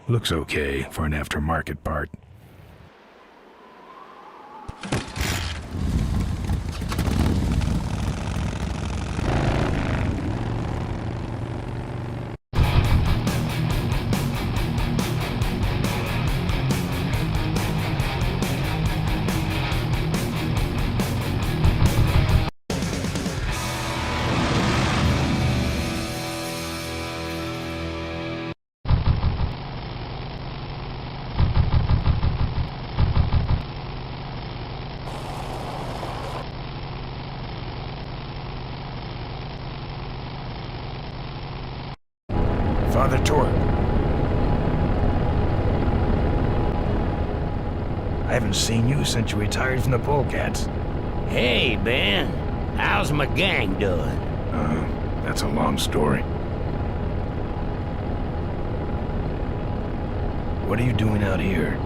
A: Looks okay for an aftermarket part. Father Torque. I haven't seen you since you retired from the Polecats.
B: Hey, Ben. How's my gang doing?
A: That's a long story. What are you doing out here?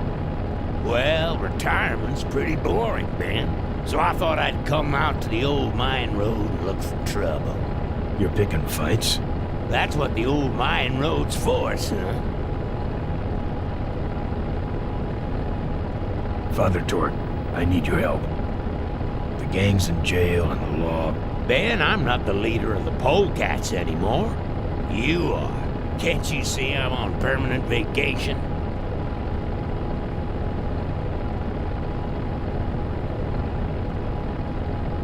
B: Well, retirement's pretty boring, Ben. So I thought I'd come out to the old mine road and look for trouble.
A: You're picking fights?
B: That's what the old mine road's for, son.
A: Father Torque, I need your help. The gang's in jail and the law...
B: Ben, I'm not the leader of the Polecats anymore. You are. Can't you see I'm on permanent vacation?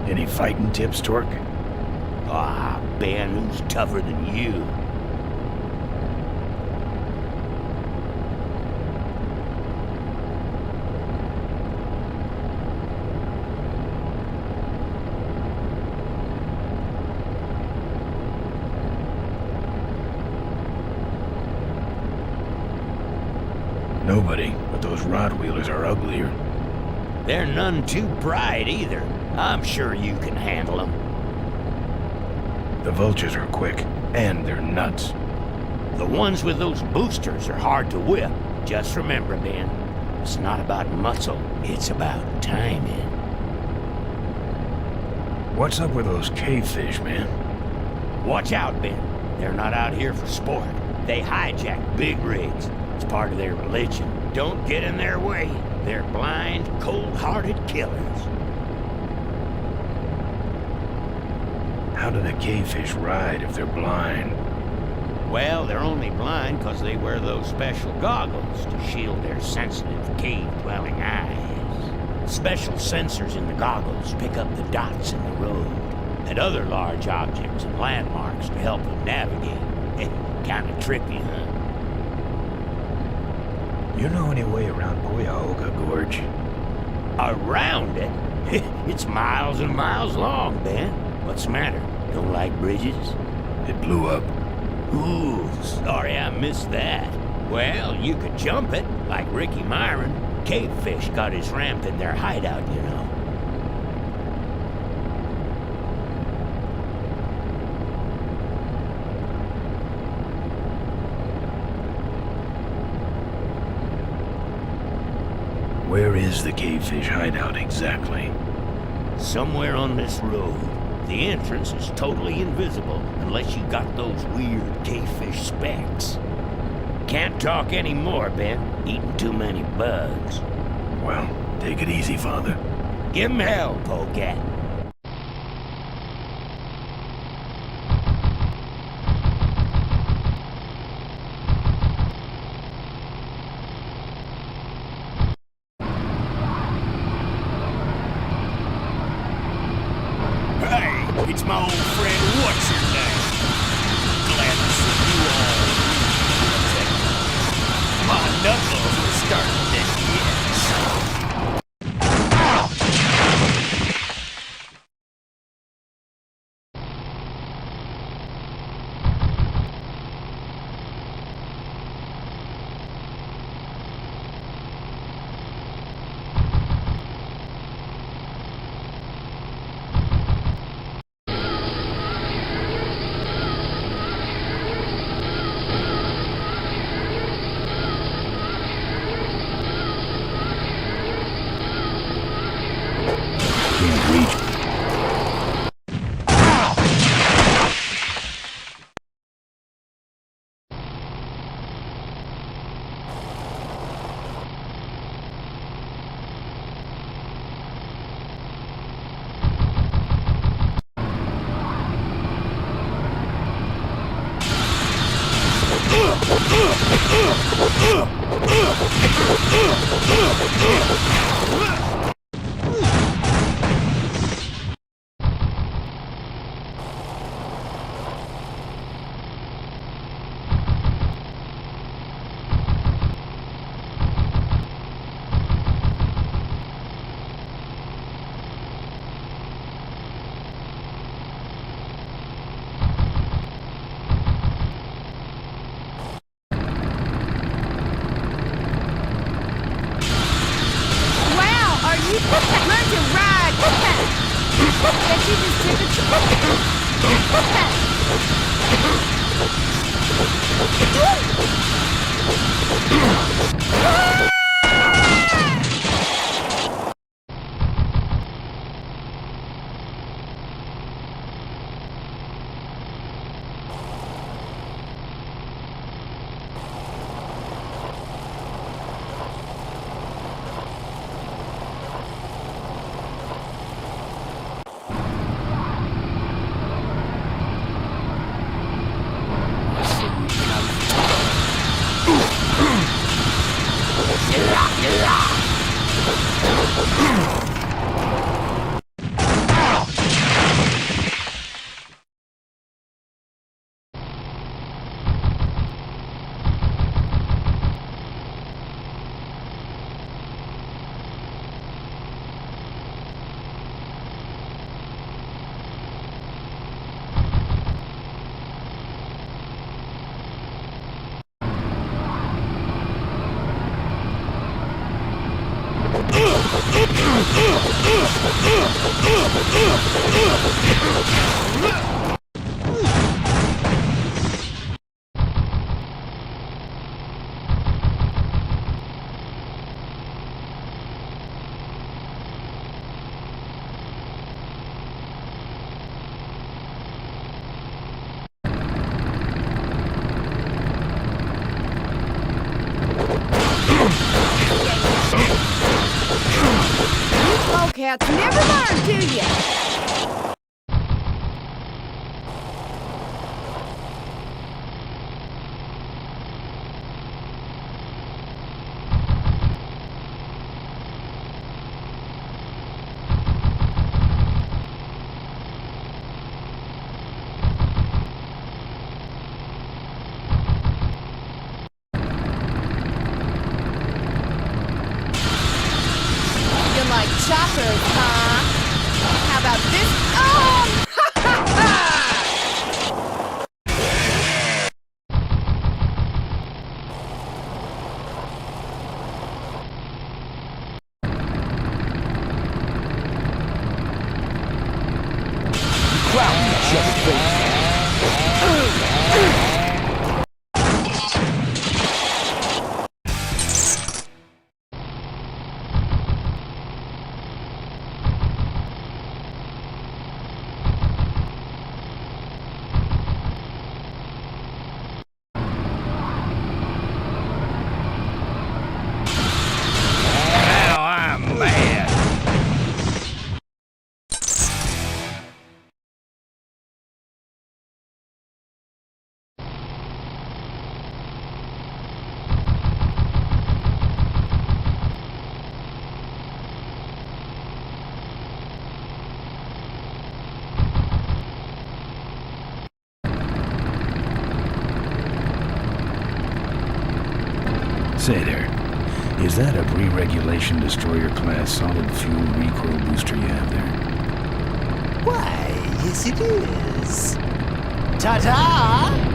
A: Any fighting tips, Torque?
B: Ah, Ben, who's tougher than you?
A: Nobody, but those rod-wheelers are uglier.
B: They're none too bright either. I'm sure you can handle them.
A: The vultures are quick, and they're nuts.
B: The ones with those boosters are hard to whip. Just remember, Ben, it's not about muscle, it's about timing.
A: What's up with those cavefish, man?
B: Watch out, Ben. They're not out here for sport. They hijack big rigs. It's part of their religion. Don't get in their way. They're blind, cold-hearted killers.
A: How do the cavefish ride if they're blind?
B: Well, they're only blind because they wear those special goggles to shield their sensitive, cave-dwelling eyes. Special sensors in the goggles pick up the dots in the road and other large objects and landmarks to help them navigate. Kinda trippy, huh?
A: You know any way around Cuyahoga Gorge?
B: Around it? It's miles and miles long, Ben. What's the matter? Don't like bridges?
A: It blew up.
B: Ooh, sorry I missed that. Well, you could jump it, like Ricky Myron. Cavefish got his ramp in their hideout, you know.
A: Where is the cavefish hideout exactly?
B: Somewhere on this road. The entrance is totally invisible unless you got those weird cavefish specs. Can't talk anymore, Ben. Eating too many bugs.
A: Well, take it easy, Father.
B: Give him hell, Polecat.
H: Hey, it's my old friend, what's your name? Glad to see you all. My knuckles are starting to itch.
A: Can't reach.
Q: Learn to ride! Bet you just took Cats never learn, do ya? Like choppers, huh? How about this? Oh!
A: Say there, is that a pre-regulation destroyer-class solid fuel recoil booster you have there?
H: Why, yes it is. Ta-ta!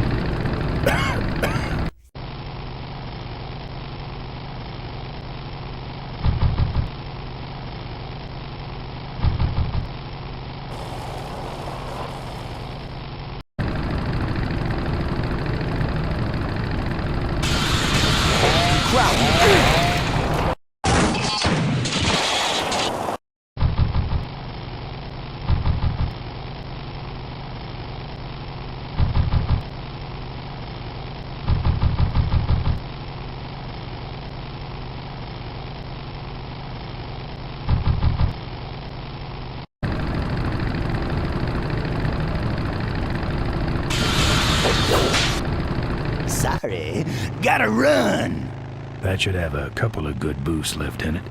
H: Sorry, gotta run.
A: That should have a couple of good boosts left in it.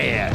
H: here.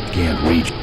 A: Can't reach.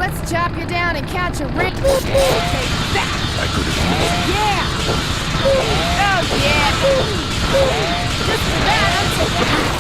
Q: let's chop you down and catch a rip. Take that!
A: I could have
Q: Yeah! Oh, yeah! Just for that, I'm taking...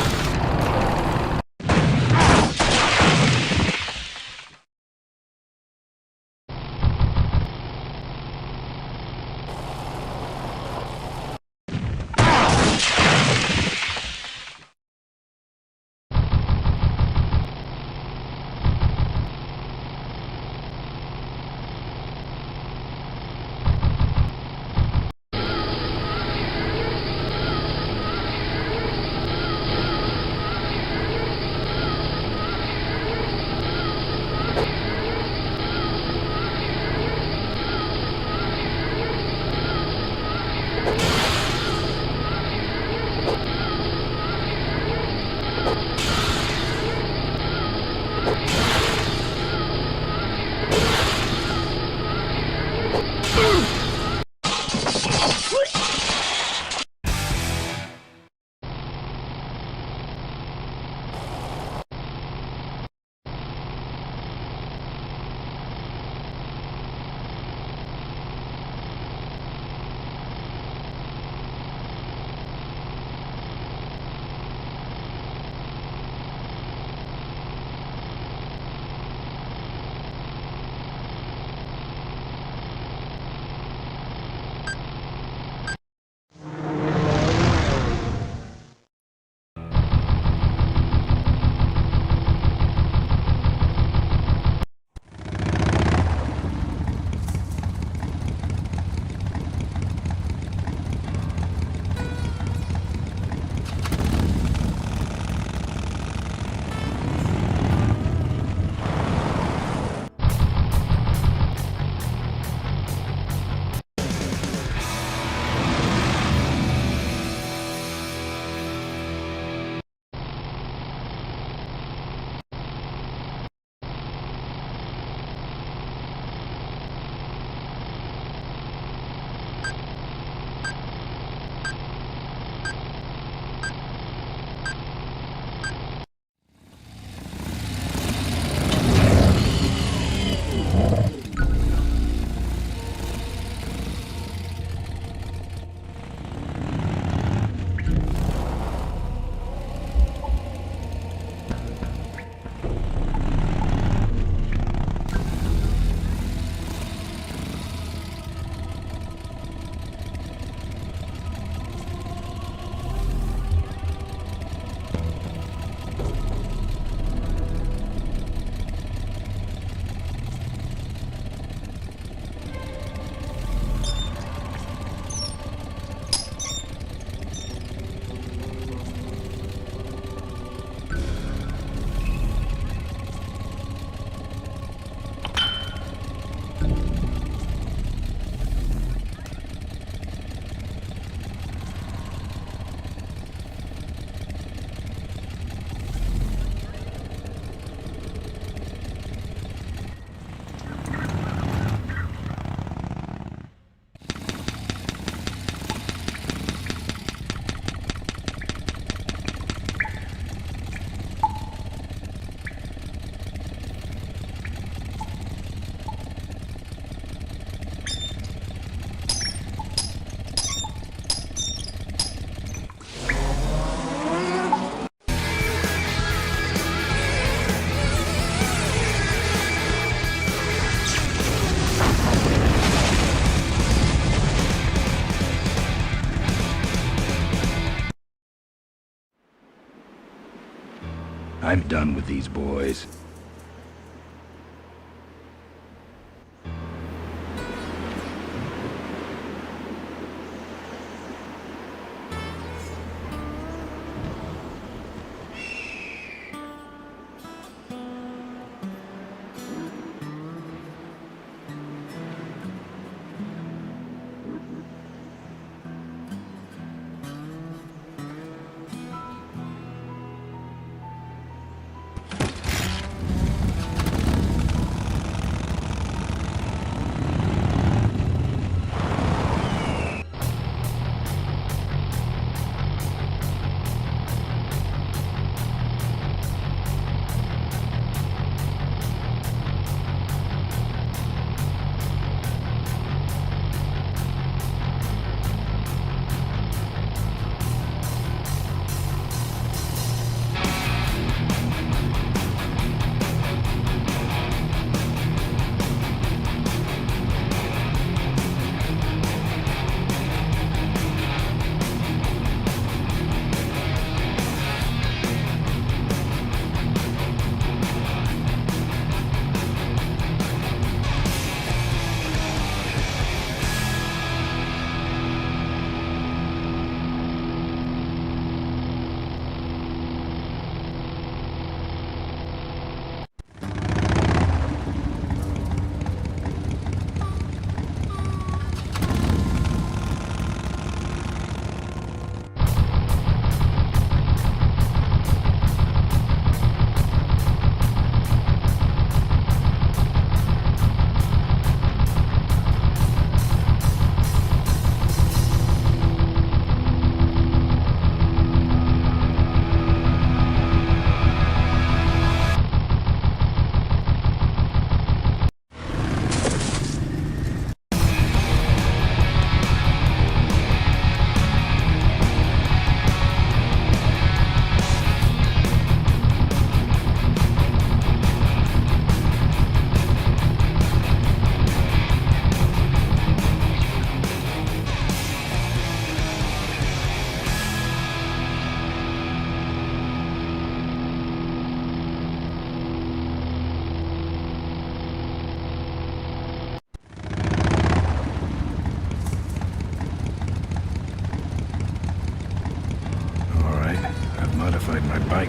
A: I'm done with these boys.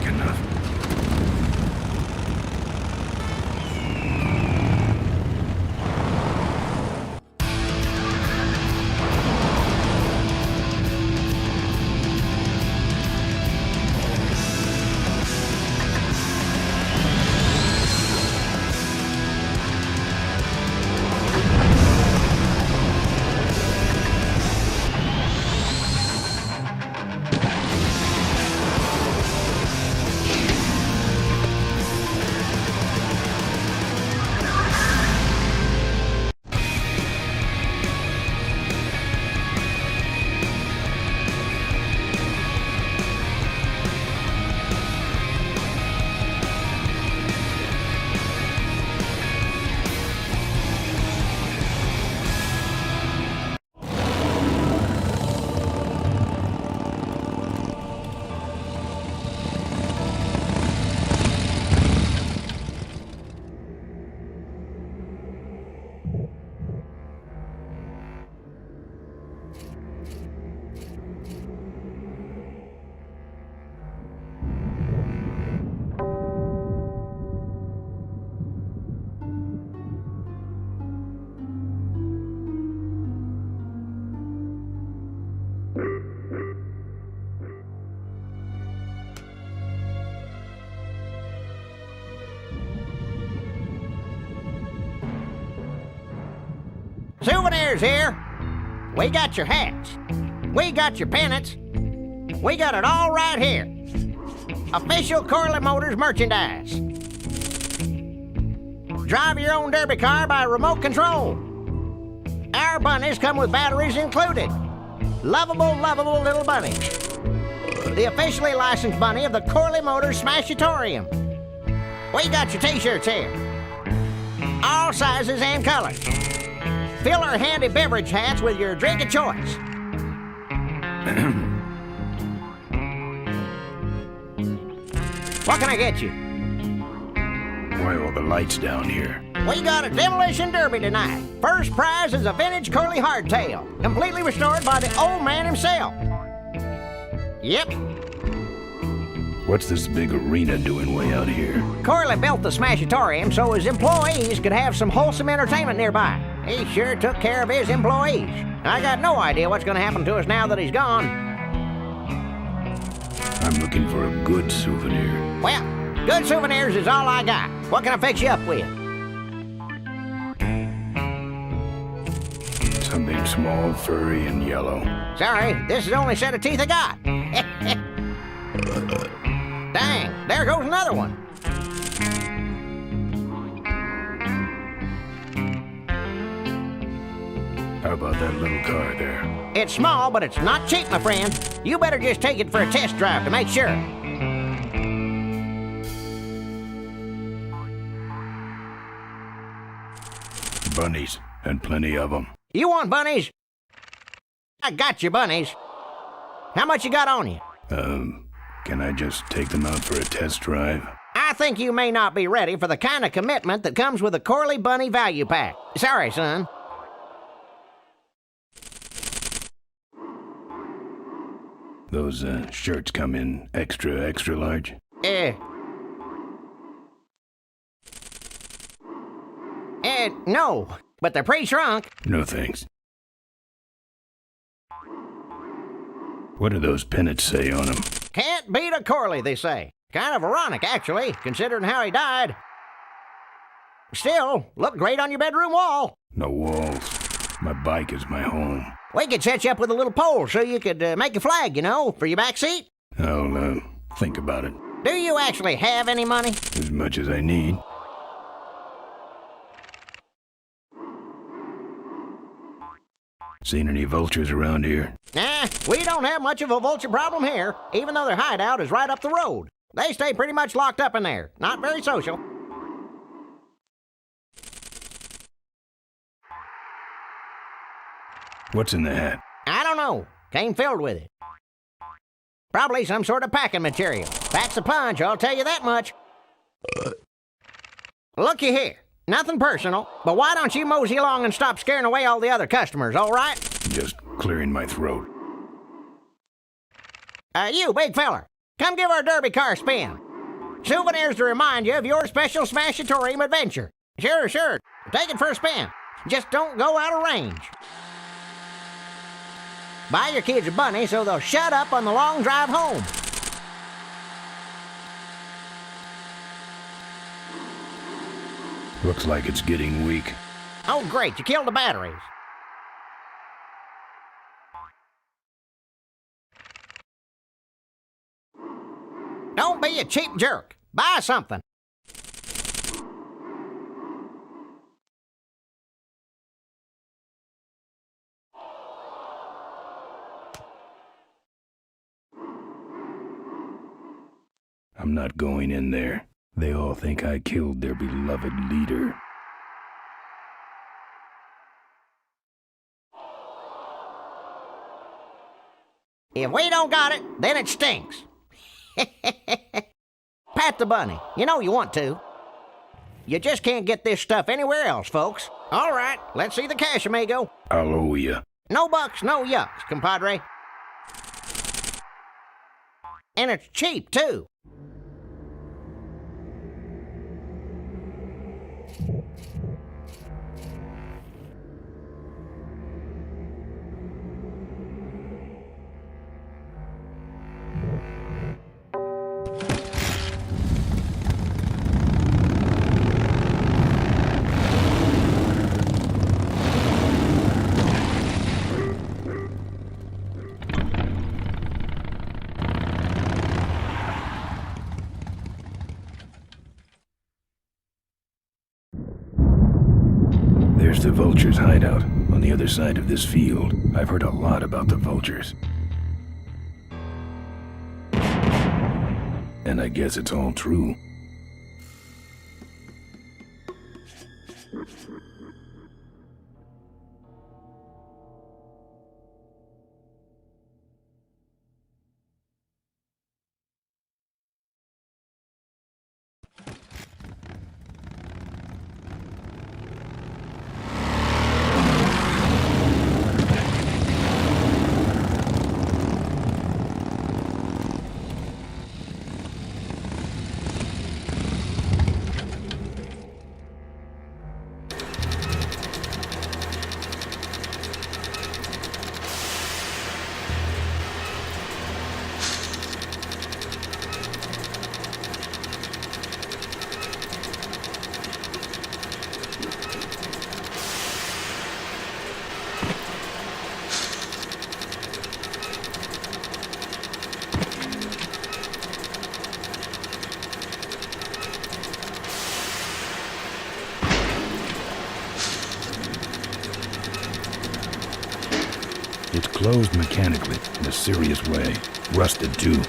A: quick enough.
B: Souvenirs here. We got your hats. We got your pennants. We got it all right here. Official Corley Motors merchandise. Drive your own derby car by remote control. Our bunnies come with batteries included. Lovable, lovable little bunnies. The officially licensed bunny of the Corley Motors Smashatorium. We got your t-shirts here. All sizes and colors. Fill our handy beverage hats with your drink of choice. What can I get you?
A: Why all the lights down here?
B: We got a demolition derby tonight. First prize is a vintage curly hardtail, completely restored by the old man himself. Yep.
A: What's this big arena doing way out here?
B: Corley built the Smashatorium so his employees could have some wholesome entertainment nearby. He sure took care of his employees. I got no idea what's going to happen to us now that he's gone.
A: I'm looking for a good souvenir.
B: Well, good souvenirs is all I got. What can I fix you up with?
A: Something small, furry, and yellow.
B: Sorry, this is the only set of teeth I got. Dang, there goes another one.
A: How about that little car there?
B: It's small, but it's not cheap, my friend. You better just take it for a test drive to make sure.
A: Bunnies, and plenty of them.
B: You want bunnies? I got your bunnies. How much you got on you?
A: Can I just take them out for a test drive?
B: I think you may not be ready for the kind of commitment that comes with a Corley Bunny Value Pack. Sorry, son.
A: Those shirts come in extra large?
B: No, but they're pre-shrunk.
A: No thanks. What do those pennants say on them?
B: Can't beat a Corley, they say. Kind of ironic, actually, considering how he died. Still, look great on your bedroom wall.
A: No walls. My bike is my home.
B: We could set you up with a little pole so you could make a flag, you know, for your back seat.
A: I'll think about it.
B: Do you actually have any money?
A: As much as I need. Seen any vultures around here?
B: Nah, we don't have much of a vulture problem here, even though their hideout is right up the road. They stay pretty much locked up in there. Not very social.
A: What's in the hat?
B: I don't know. Came filled with it. Probably some sort of packing material. Packs a punch, I'll tell you that much. Looky here. Nothing personal, but why don't you mosey along and stop scaring away all the other customers, all right?
A: Just clearing my throat.
B: You, big feller. Come give our derby car a spin. Souvenirs to remind you of your special Smashatorium adventure. Sure. Take it for a spin. Just don't go out of range. Buy your kids a bunny so they'll shut up on the long drive home.
A: Looks like it's getting weak.
B: Oh, great, you killed the batteries. Don't be a cheap jerk. Buy something.
A: I'm not going in there. They all think I killed their beloved leader.
B: If we don't got it, then it stinks. Pat the bunny. You know you want to. You just can't get this stuff anywhere else, folks. All right, let's see the cash, amigo.
A: I'll owe you.
B: No bucks, no yucks, compadre. And it's cheap, too.
A: There's the vultures' hideout on the other side of this field. I've heard a lot about the vultures. And I guess it's all true. It's closed mechanically in a serious way. Rusted too.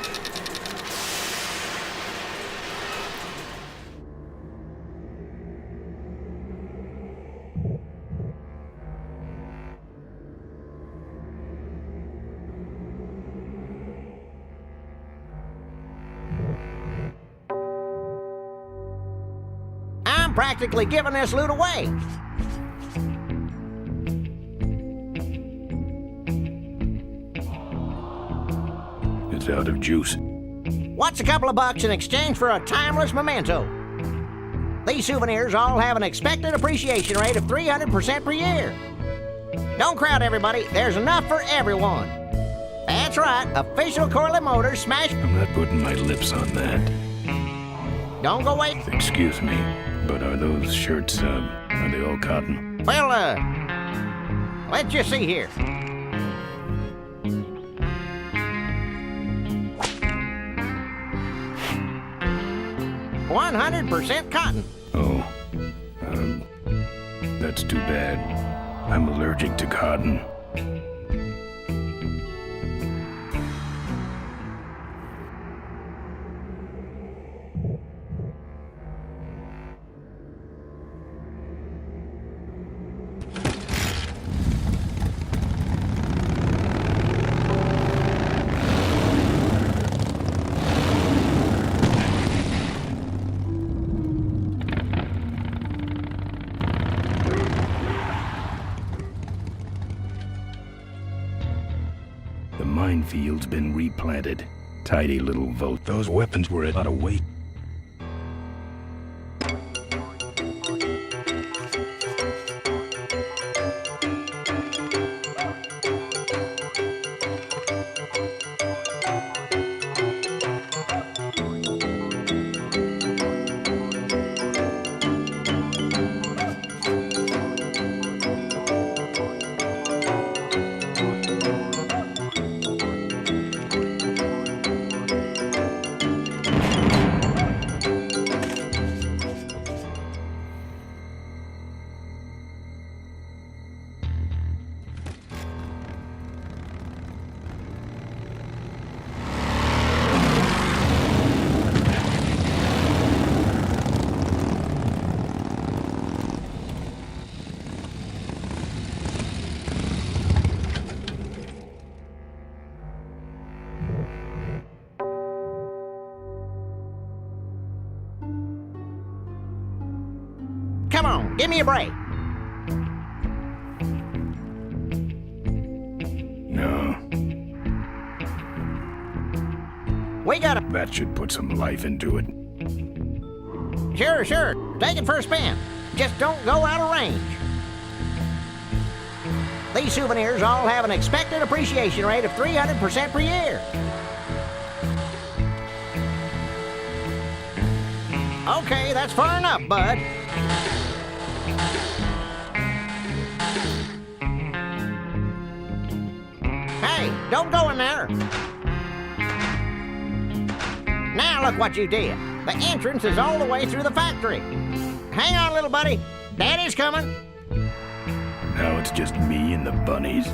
B: I'm practically giving this loot away.
A: It's out of juice.
B: What's a couple of bucks in exchange for a timeless memento? These souvenirs all have an expected appreciation rate of 300% per year. Don't crowd, everybody. There's enough for everyone. That's right. Official Corley Motors smash...
A: I'm not putting my lips on that.
B: Don't go wait.
A: Excuse me, but are those shirts, are they all cotton?
B: Well, let's just see here. 100% cotton.
A: Oh, that's too bad. I'm allergic to cotton. The minefield's been replanted. Tidy little vote.
G: Those weapons were out of weight.
B: Come on, give me a break.
A: No.
B: We gotta...
A: That should put some life into it.
B: Sure. Take it for a spin. Just don't go out of range. These souvenirs all have an expected appreciation rate of 300% per year. Okay, that's far enough, bud. Hey, don't go in there. Now look what you did. The entrance is all the way through the factory. Hang on, little buddy. Daddy's coming.
A: Now it's just me and the bunnies.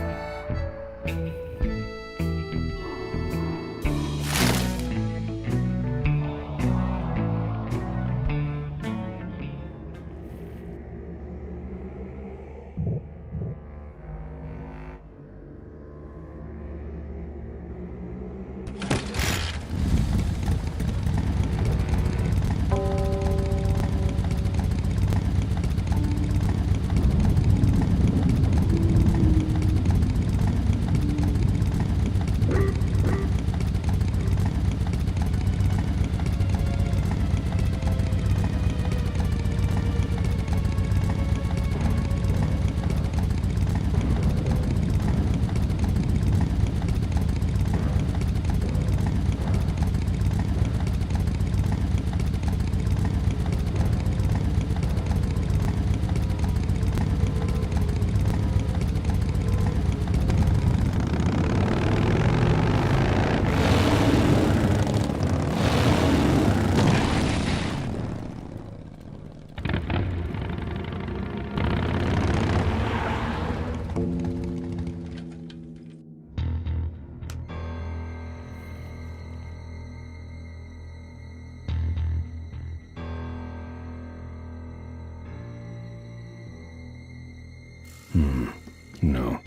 A: No.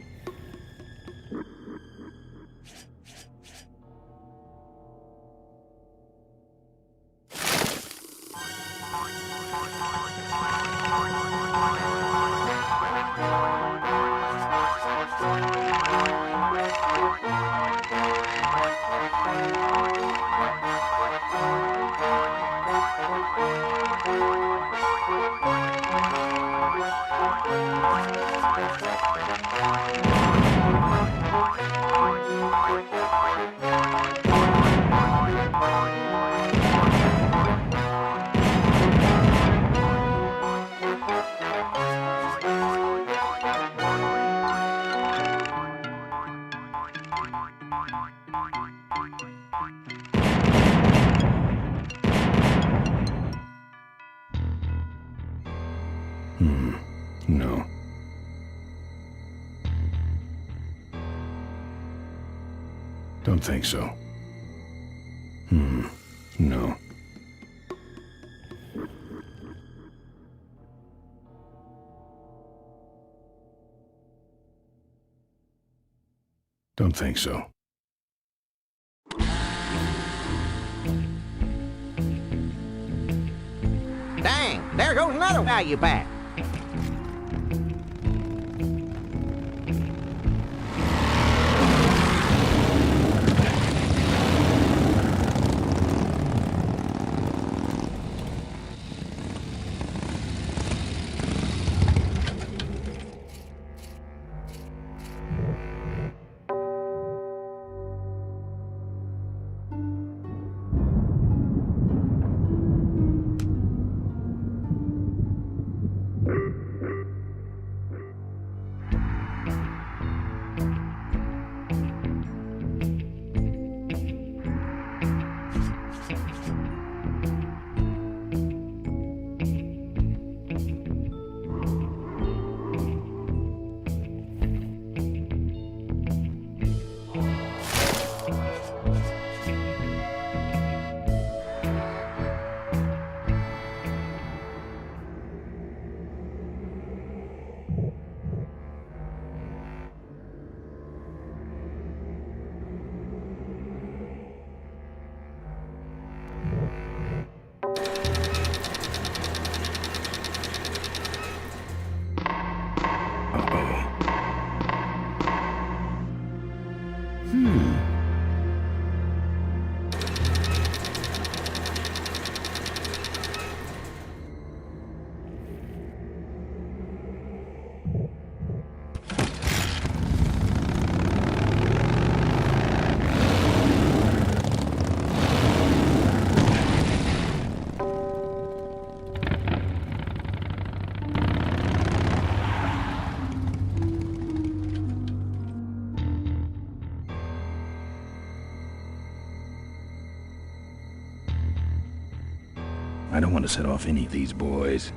A: No. Don't think so. No. Don't think so.
B: Dang, there goes another value pack.
A: I don't want to set off any of these boys.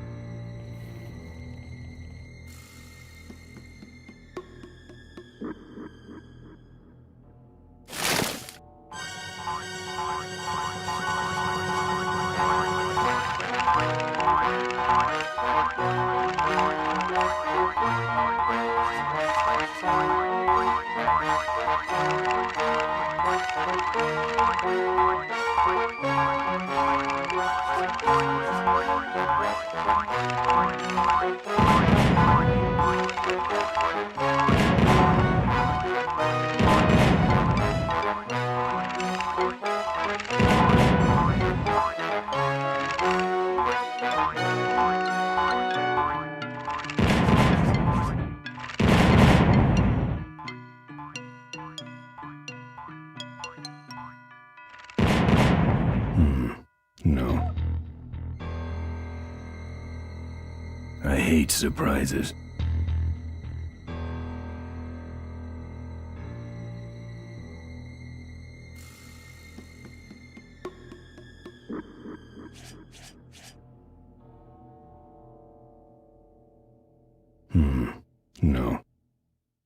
A: No. I hate surprises. No.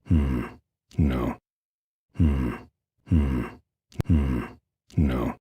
A: No. No.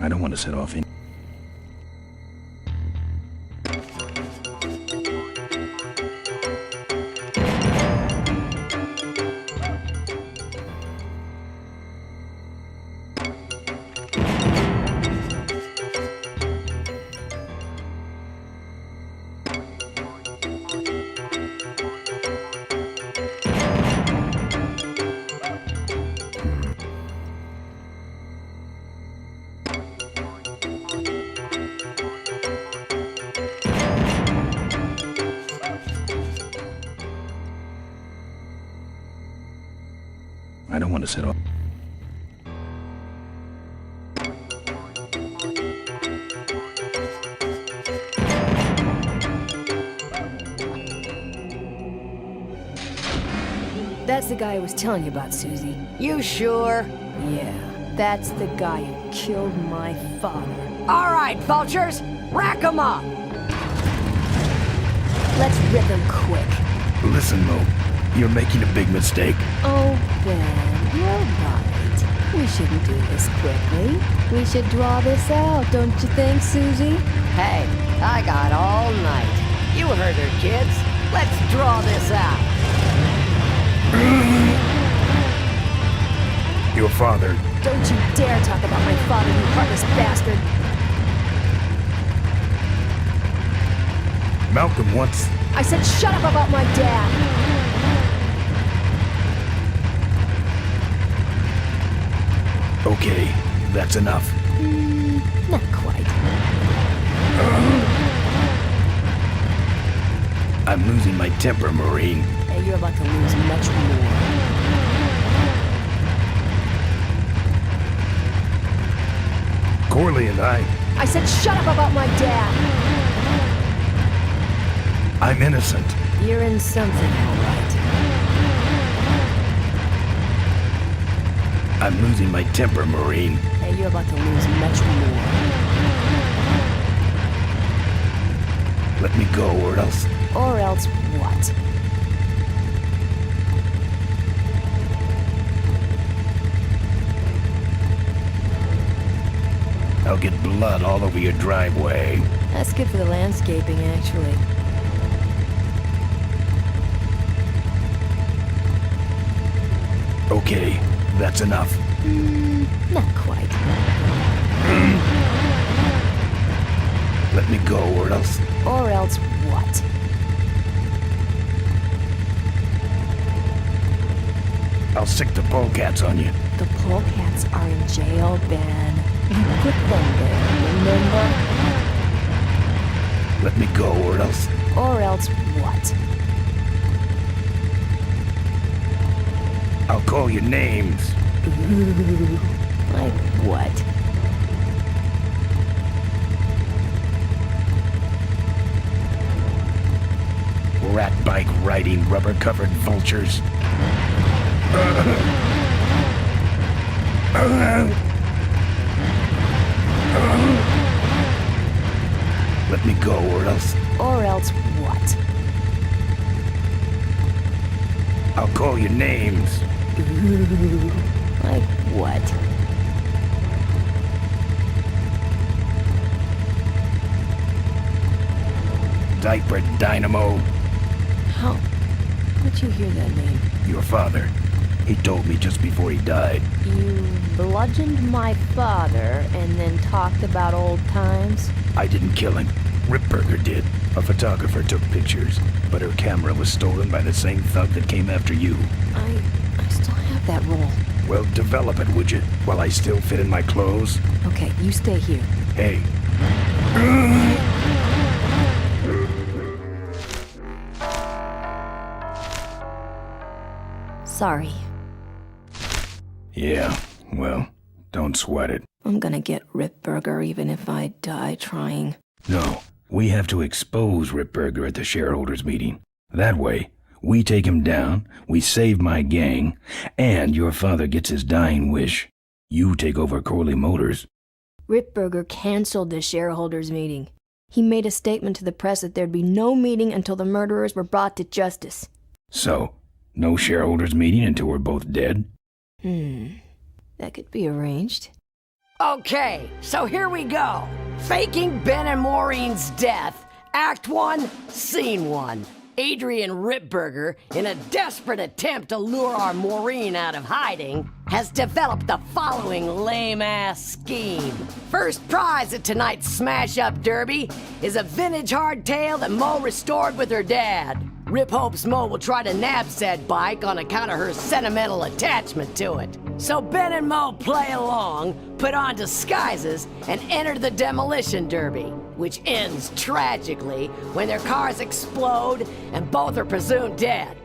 A: I don't want to set off any... I don't want to set off...
J: That's the guy I was telling you about, Susie.
Q: You sure?
J: Yeah, that's the guy who killed my father.
Q: All right, vultures.
R: Rack 'em up!
J: Let's rip him quick.
E: Listen, Mo, you're making a big mistake.
J: Oh, Ben, you're right. We shouldn't do this quickly. We should draw this out, don't you think, Susie?
R: Hey, I got all night. You heard her, kids. Let's draw this out.
E: Your father.
J: Don't you dare talk about my father, you heartless bastard.
E: Malcolm once.
J: I said shut up about my dad.
E: Okay, that's enough.
J: Not quite.
E: I'm losing my temper, Marine.
J: And you're about to lose much more.
E: Corley and I
J: said shut up about my dad.
E: I'm innocent.
J: You're in something, all right.
E: I'm losing my temper, Marine.
J: And you're about to lose much more.
E: Let me go, or else...
J: Or else what?
E: I'll get blood all over your driveway.
J: That's good for the landscaping, actually.
E: Okay, that's enough.
J: Not quite.
E: Let me go, or else...
J: Or else what?
E: I'll sick the polecats on you.
J: The polecats are in jail, Ben. You put them there, remember?
E: Let me go, or else...
J: Or else what?
E: I'll call you names.
J: Ooh, like what?
E: Rat bike riding, rubber-covered vultures. Let me go, or else...
J: Or else what?
E: I'll call you names.
J: Ooh, like what?
E: Diaper Dynamo.
J: How? How'd you hear that name?
E: Your father. He told me just before he died.
J: You bludgeoned my father and then talked about old times?
E: I didn't kill him. Ripburger did. A photographer took pictures, but her camera was stolen by the same thug that came after you.
J: I still have that roll.
E: Well, develop it, would you? While I still fit in my clothes?
J: Okay, you stay here.
E: Hey.
J: Sorry.
A: Yeah, well, don't sweat it.
J: I'm gonna get Ripburger even if I die trying.
A: No, we have to expose Ripburger at the shareholders meeting. That way, we take him down, we save my gang, and your father gets his dying wish. You take over Corley Motors.
J: Ripburger canceled the shareholders meeting. He made a statement to the press that there'd be no meeting until the murderers were brought to justice.
A: So, no shareholders meeting until we're both dead?
J: That could be arranged.
R: Okay, so here we go. Faking Ben and Maureen's death. Act 1, Scene 1. Adrian Ripburger, in a desperate attempt to lure our Maureen out of hiding, has developed the following lame-ass scheme. First prize at tonight's Smash-Up Derby is a vintage hardtail that Mo restored with her dad. Rip hopes Mo will try to nab said bike on account of her sentimental attachment to it. So Ben and Mo play along, put on disguises, and enter the demolition derby, which ends tragically when their cars explode and both are presumed dead.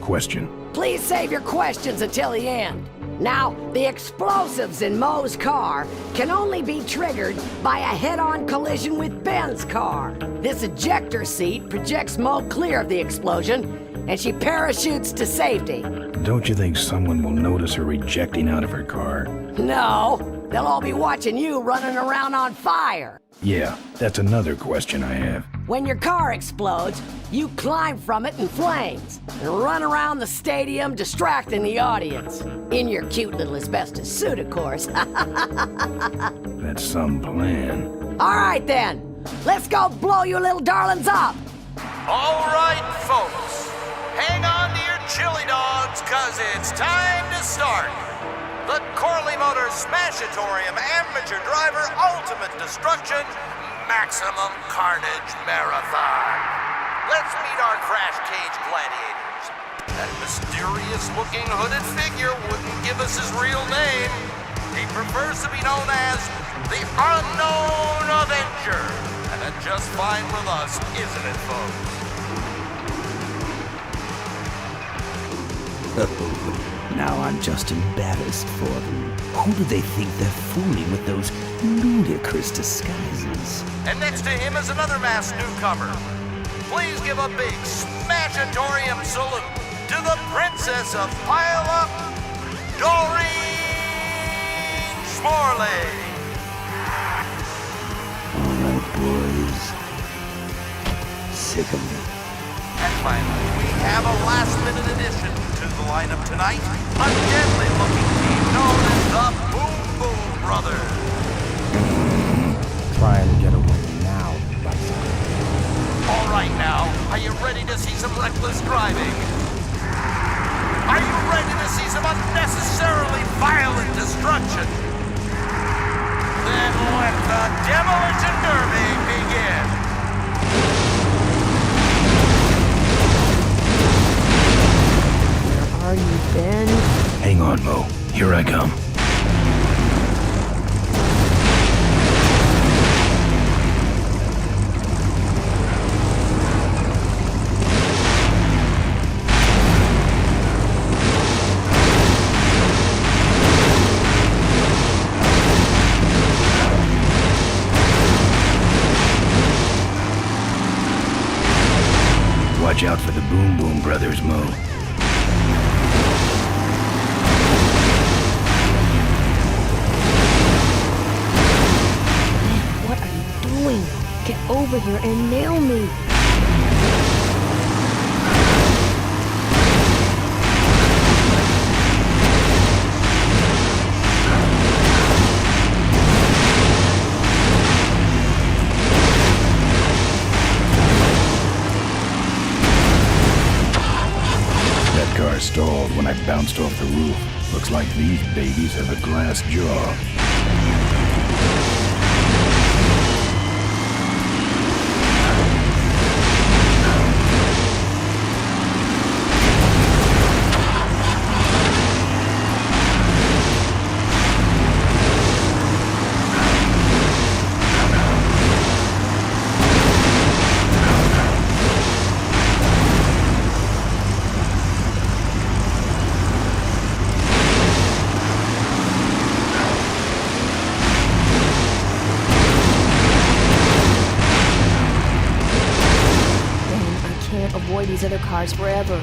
A: Question.
R: Please save your questions until the end. Now, the explosives in Mo's car can only be triggered by a head-on collision with Ben's car. This ejector seat projects Mo clear of the explosion, and she parachutes to safety.
A: Don't you think someone will notice her ejecting out of her car?
R: No, they'll all be watching you running around on fire.
A: Yeah, that's another question I have.
R: When your car explodes, you climb from it in flames and run around the stadium distracting the audience. In your cute little asbestos suit, of course.
A: That's some plan.
R: All right, then. Let's go blow you little darlings up.
N: All right, folks. Hang on to your chili dogs, cause it's time to start. The Corley Motors Smashatorium Amateur Driver Ultimate Destruction Maximum Carnage Marathon. Let's meet our crash cage gladiators. That mysterious-looking hooded figure wouldn't give us his real name. He prefers to be known as the Unknown Avenger. And that's just fine with us, isn't it, folks?
C: Now I'm just embarrassed for them. Who do they think they're fooling with those ludicrous disguises?
N: And next to him is another masked newcomer. Please give a big Smashatorium salute to the Princess of Pile-Up, Doreen Smorley.
C: All right, boys. Sick of me.
N: And finally, we have a last-minute addition to the lineup tonight. A deadly-looking team known as the Boom Boom Brothers.
F: Try and get away now, bicycle.
N: All right now, are you ready to see some reckless driving? Are you ready to see some unnecessarily violent destruction? Then let the Demolition Derby begin.
J: Where are you, Ben?
A: Hang on, Mo. Here I come. Watch out for the Boom Boom Brothers, Mo.
J: What are you doing? Get over here and nail me.
A: That car stalled when I bounced off the roof. Looks like these babies have a glass jaw.
J: Avoid these other cars forever.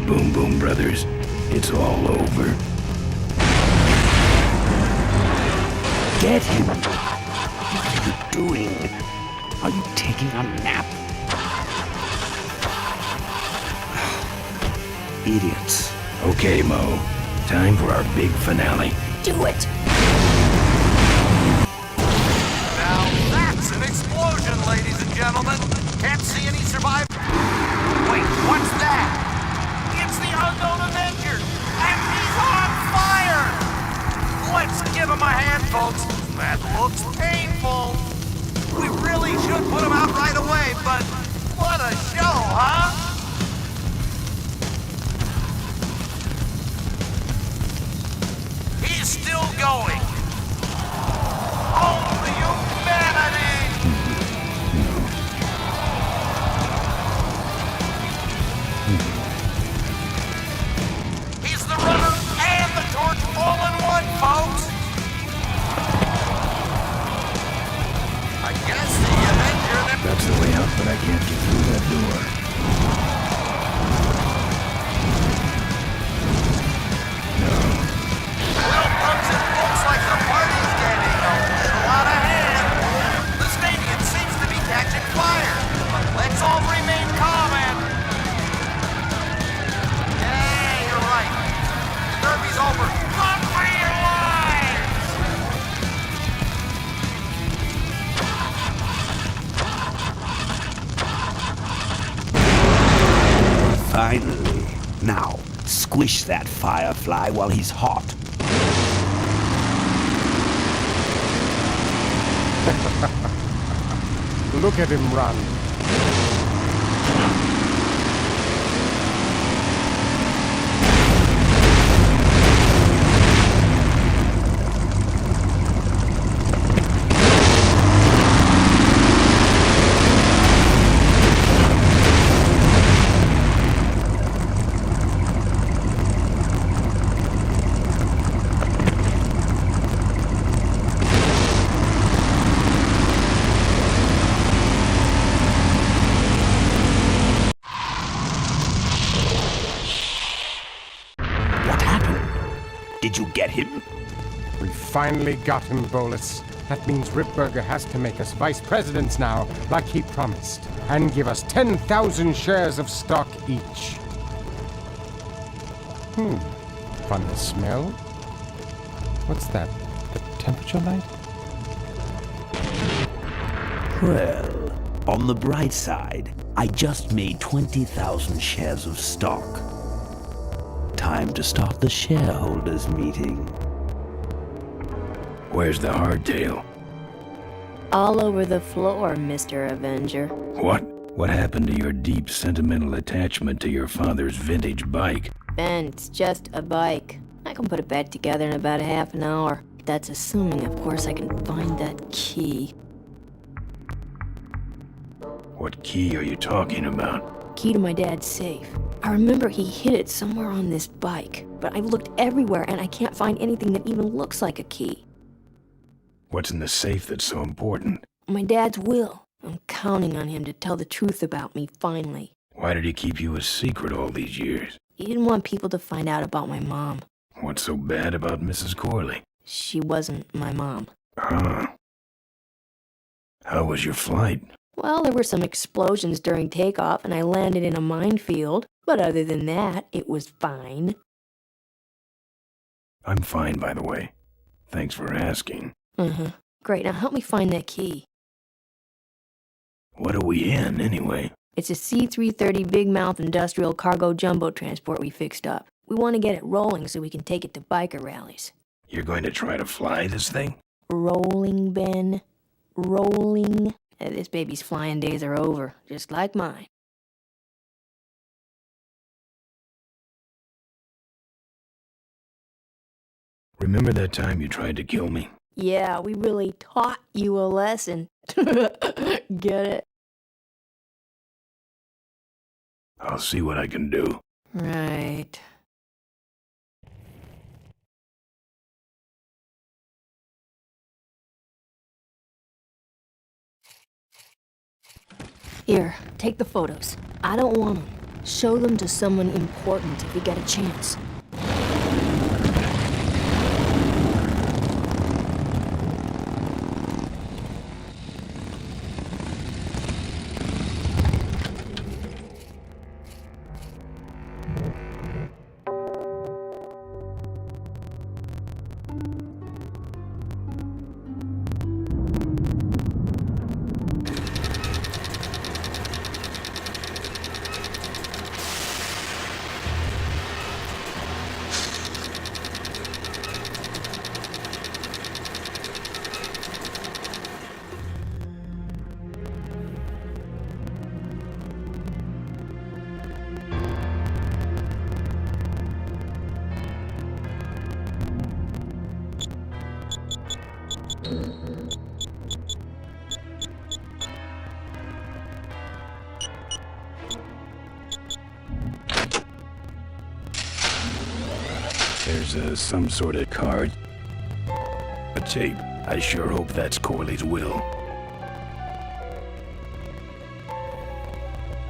A: Boom Boom Brothers, it's all over.
E: Get him! What are you doing? Are you taking a nap? Idiots.
A: Okay, Mo. Time for our big finale.
I: Do it!
N: Now that's an explosion, ladies and gentlemen. Can't see any survivors. Wait, what's that? It's the unknown Avenger, and he's on fire! Let's give him a hand, folks. That looks painful. We really should put him out right away, but what a show, huh? He's still going. Oh, the humanity! He's the runner and the torch all in one, folks. I guess the Avenger that...
A: That's the way out, but I can't get through that door.
N: Well, folks, it looks like the party's getting a lot of hand. The stadium seems to be catching fire. But let's all remain calm and... Yeah, you're right. The derby's over. Run for your lives!
E: Finally. Now, squish that firefly while he's hot.
F: Look at him run.
E: Did you get him?
F: We finally got him, Bolus. That means Ripburger has to make us vice presidents now, like he promised, and give us 10,000 shares of stock each. Funny smell. What's that? The temperature light?
E: Well, on the bright side, I just made 20,000 shares of stock. Time to start the shareholders meeting.
A: Where's the hardtail?
J: All over the floor, Mr. Avenger.
A: What? What happened to your deep sentimental attachment to your father's vintage bike?
J: Ben, it's just a bike. I can put it back together in about a half an hour. That's assuming, of course, I can find that key.
A: What key are you talking about?
J: Key to my dad's safe. I remember he hid it somewhere on this bike, but I've looked everywhere and I can't find anything that even looks like a key.
A: What's in the safe that's so important?
J: My dad's will. I'm counting on him to tell the truth about me finally.
A: Why did he keep you a secret all these years?
J: He didn't want people to find out about my mom.
A: What's so bad about Mrs. Corley?
J: She wasn't my mom.
A: Huh. How was your flight?
J: Well, there were some explosions during takeoff and I landed in a minefield, but other than that, it was fine.
A: I'm fine, by the way. Thanks for asking.
J: Great, now help me find that key.
A: What are we in, anyway?
J: It's a C-330 Big Mouth Industrial Cargo Jumbo Transport we fixed up. We want to get it rolling so we can take it to biker rallies.
A: You're going to try to fly this thing?
J: Rolling, Ben. Rolling. This baby's flying days are over, just like mine.
A: Remember that time you tried to kill me?
J: Yeah, we really taught you a lesson. Get it?
A: I'll see what I can do.
J: Right. Here, take the photos. I don't want them. Show them to someone important if you get a chance.
A: There's some sort of card. A tape. I sure hope that's Corley's will.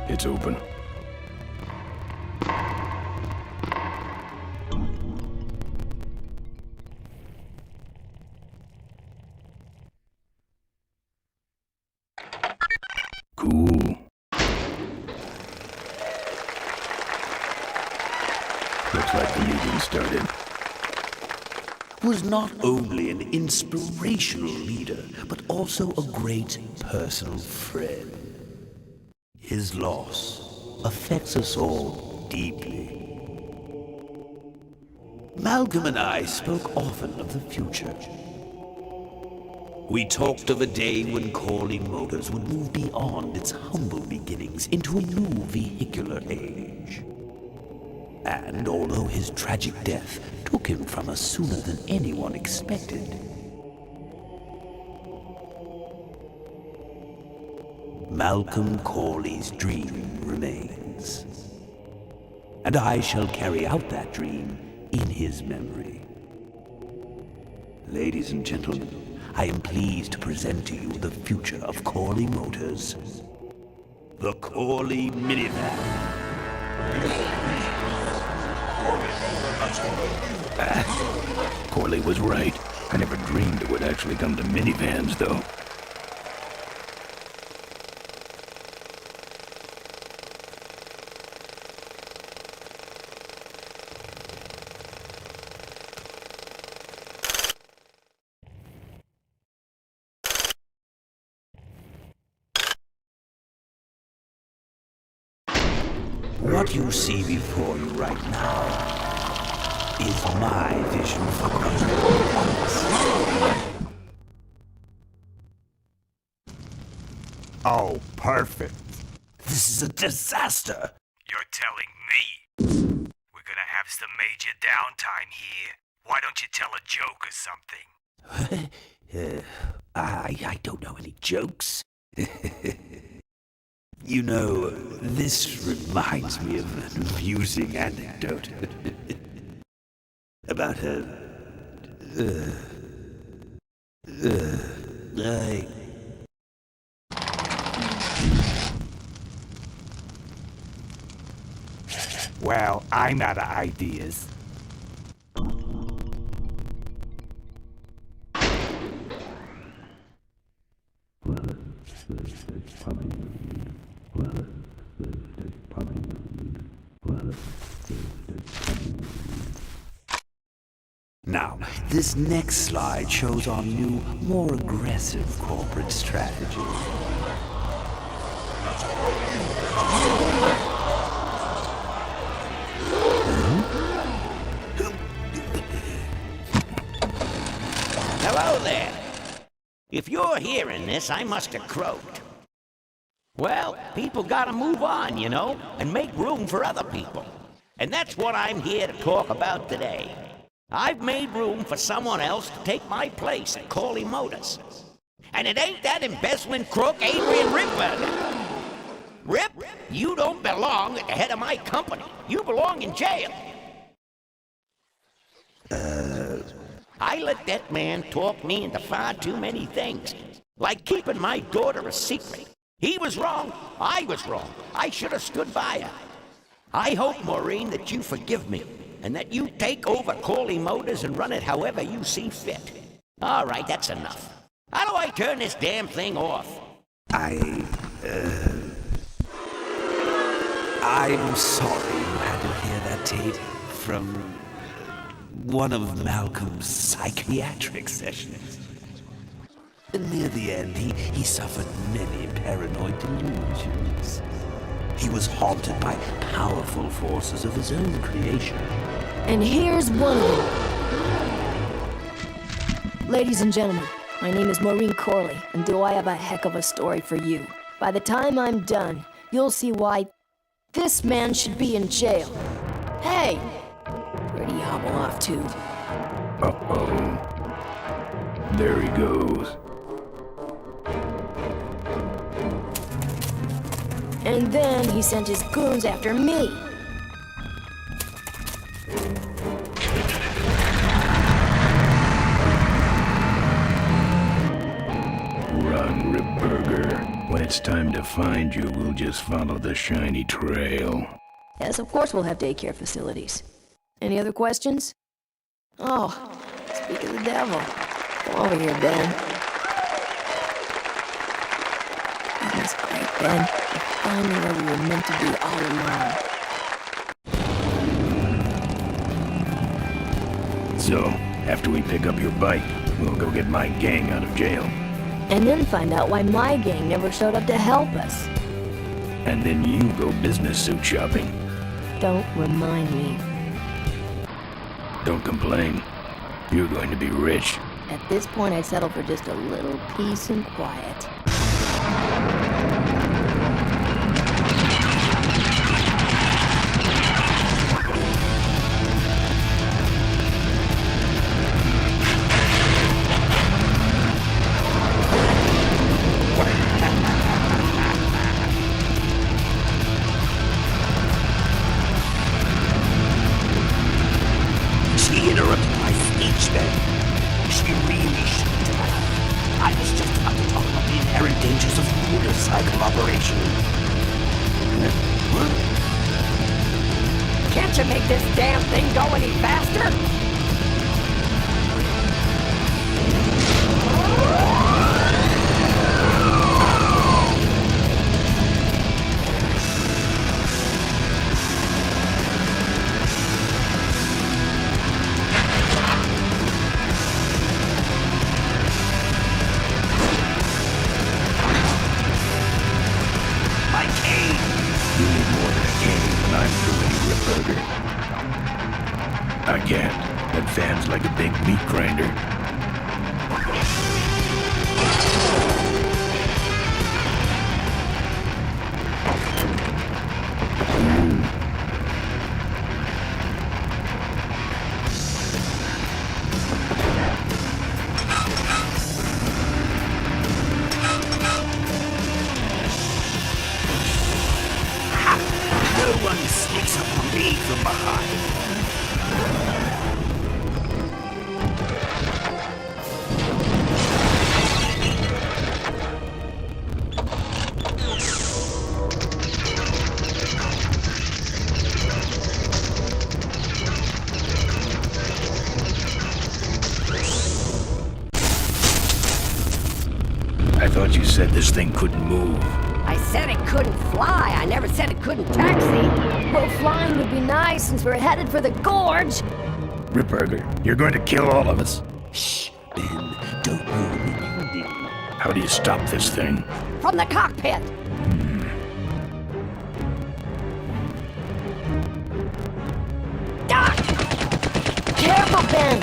A: It's open. Cool. Looks like the meeting started.
E: Was not only an inspirational leader, but also a great personal friend. His loss affects us all deeply. Malcolm and I spoke often of the future. We talked of a day when Corley Motors would move beyond its humble beginnings into a new vehicular age. And although his tragic death took him from us sooner than anyone expected, Malcolm Corley's dream remains. And I shall carry out that dream in his memory. Ladies and gentlemen, I am pleased to present to you the future of Corley Motors. The Corley Minivan.
A: Corley was right. I never dreamed it would actually come to minivans, though.
E: What you see before you right now is my vision for
H: Oh, perfect.
E: This is a disaster.
O: You're telling me we're gonna have some major downtime here. Why don't you tell a joke or something?
E: I don't know any jokes. You know, this reminds me of an amusing anecdote about
H: Well, I'm out of ideas.
E: Now, this next slide shows our new, more aggressive corporate strategy.
B: Hello there. If you're hearing this, I must have croaked. Well, people gotta move on, you know, and make room for other people. And that's what I'm here to talk about today. I've made room for someone else to take my place at Corley Motors. And it ain't that embezzling crook Adrian Ripberger. Rip, you don't belong at the head of my company. You belong in jail. I let that man talk me into far too many things, like keeping my daughter a secret. He was wrong. I was wrong. I should have stood by her. I hope, Maureen, that you forgive me, and that you take over Corley Motors and run it however you see fit. All right, that's enough. How do I turn this damn thing off?
E: I'm sorry you had to hear that, Tate, from one of Malcolm's psychiatric sessions. Near the end, he suffered many paranoid delusions. He was haunted by powerful forces of his own creation.
J: And here's one of them. Ladies and gentlemen, my name is Maureen Corley, and do I have a heck of a story for you. By the time I'm done, you'll see why this man should be in jail. Hey! Where'd he hobble off to?
A: Uh-oh. There he goes.
J: And then he sent his goons after me.
A: Run, Ripburger. When it's time to find you, we'll just follow the shiny trail.
J: Yes, of course we'll have daycare facilities. Any other questions? Oh, speak of the devil. Come over here, Ben. That was great, Ben. You're finally where we were meant to be all along.
A: So, after we pick up your bike, we'll go get my gang out of jail.
J: And then find out why my gang never showed up to help us.
A: And then you go business suit shopping.
J: Don't remind me.
A: Don't complain. You're going to be rich.
J: At this point, I'd settle for just a little peace and quiet.
E: She interrupted my speech then. She really shouldn't have. I was just about to talk about the inherent dangers of motorcycle operation.
R: Can't you make this damn thing go any faster?
A: I can't. That fan's like a big meat grinder.
E: No one sneaks up on me from behind.
A: I thought you said this thing couldn't move.
R: I said it couldn't fly. I never said it couldn't taxi.
J: Well, flying would be nice since we're headed for the gorge.
A: Ripburger, you're going to kill all of us.
E: Shh, Ben, don't ruin the ending.
A: How do you stop this thing?
R: From the cockpit.
J: Ah! Careful, Ben!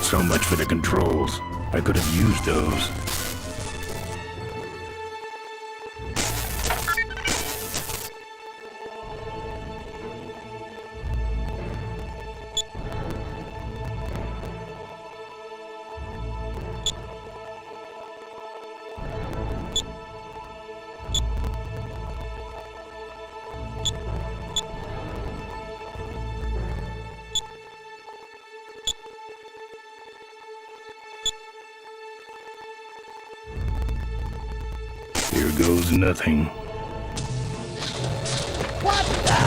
A: So much for the controls. I could have used those. Here goes nothing.
I: What the?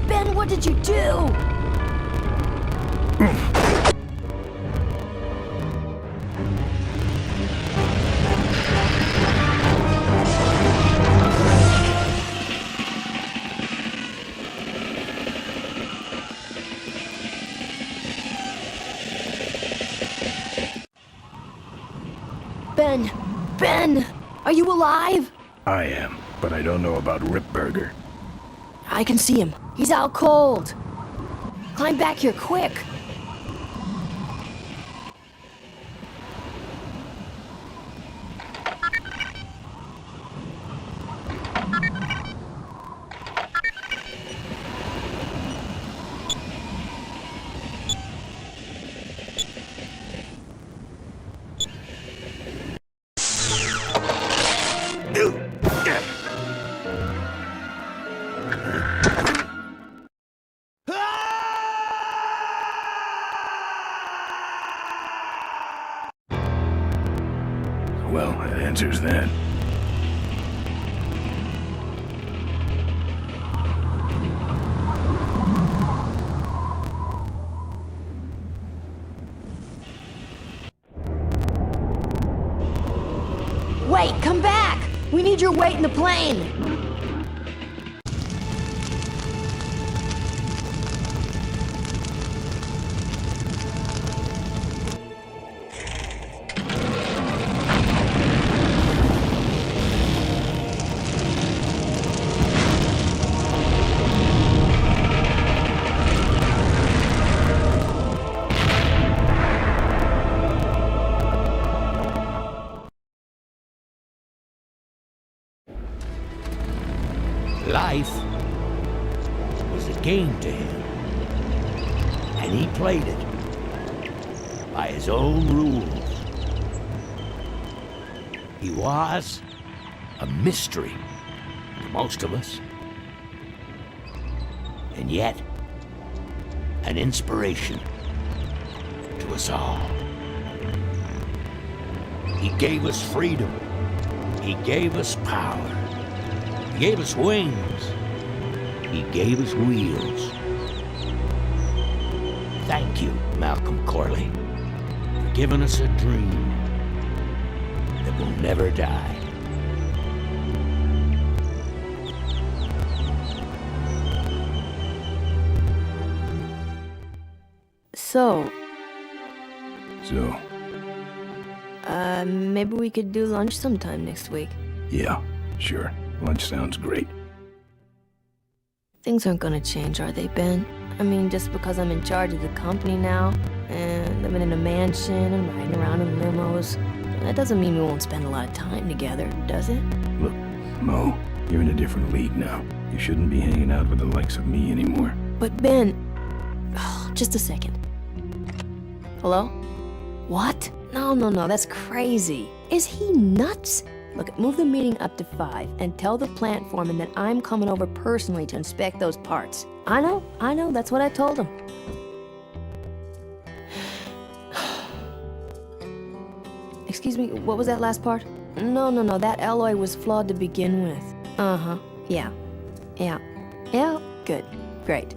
J: Ben, what did you do? Ben, are you alive?
A: I am, but I don't know about Ripburger.
J: I can see him. He's out cold. Climb back here, quick.
A: Well, that answers that.
J: Wait, come back! We need your weight in the plane!
B: Life was a game to him, and he played it by his own rules. He was a mystery to most of us, and yet an inspiration to us all. He gave us freedom. He gave us power. He gave us wings. He gave us wheels. Thank you, Malcolm Corley, for giving us a dream that will never die.
J: So, maybe we could do lunch sometime next week.
A: Yeah, sure. Lunch sounds great.
J: Things aren't gonna change, are they, Ben? I mean, just because I'm in charge of the company now, and living in a mansion and riding around in limos, that doesn't mean we won't spend a lot of time together, does it?
A: Look, Mo, you're in a different league now. You shouldn't be hanging out with the likes of me anymore.
J: But Ben... Oh, just a second. Hello? What? No, that's crazy. Is he nuts? Look, move the meeting up to 5 and tell the plant foreman that I'm coming over personally to inspect those parts. I know, that's what I told him. Excuse me, what was that last part? No, that alloy was flawed to begin with. Uh-huh, yeah, good, great.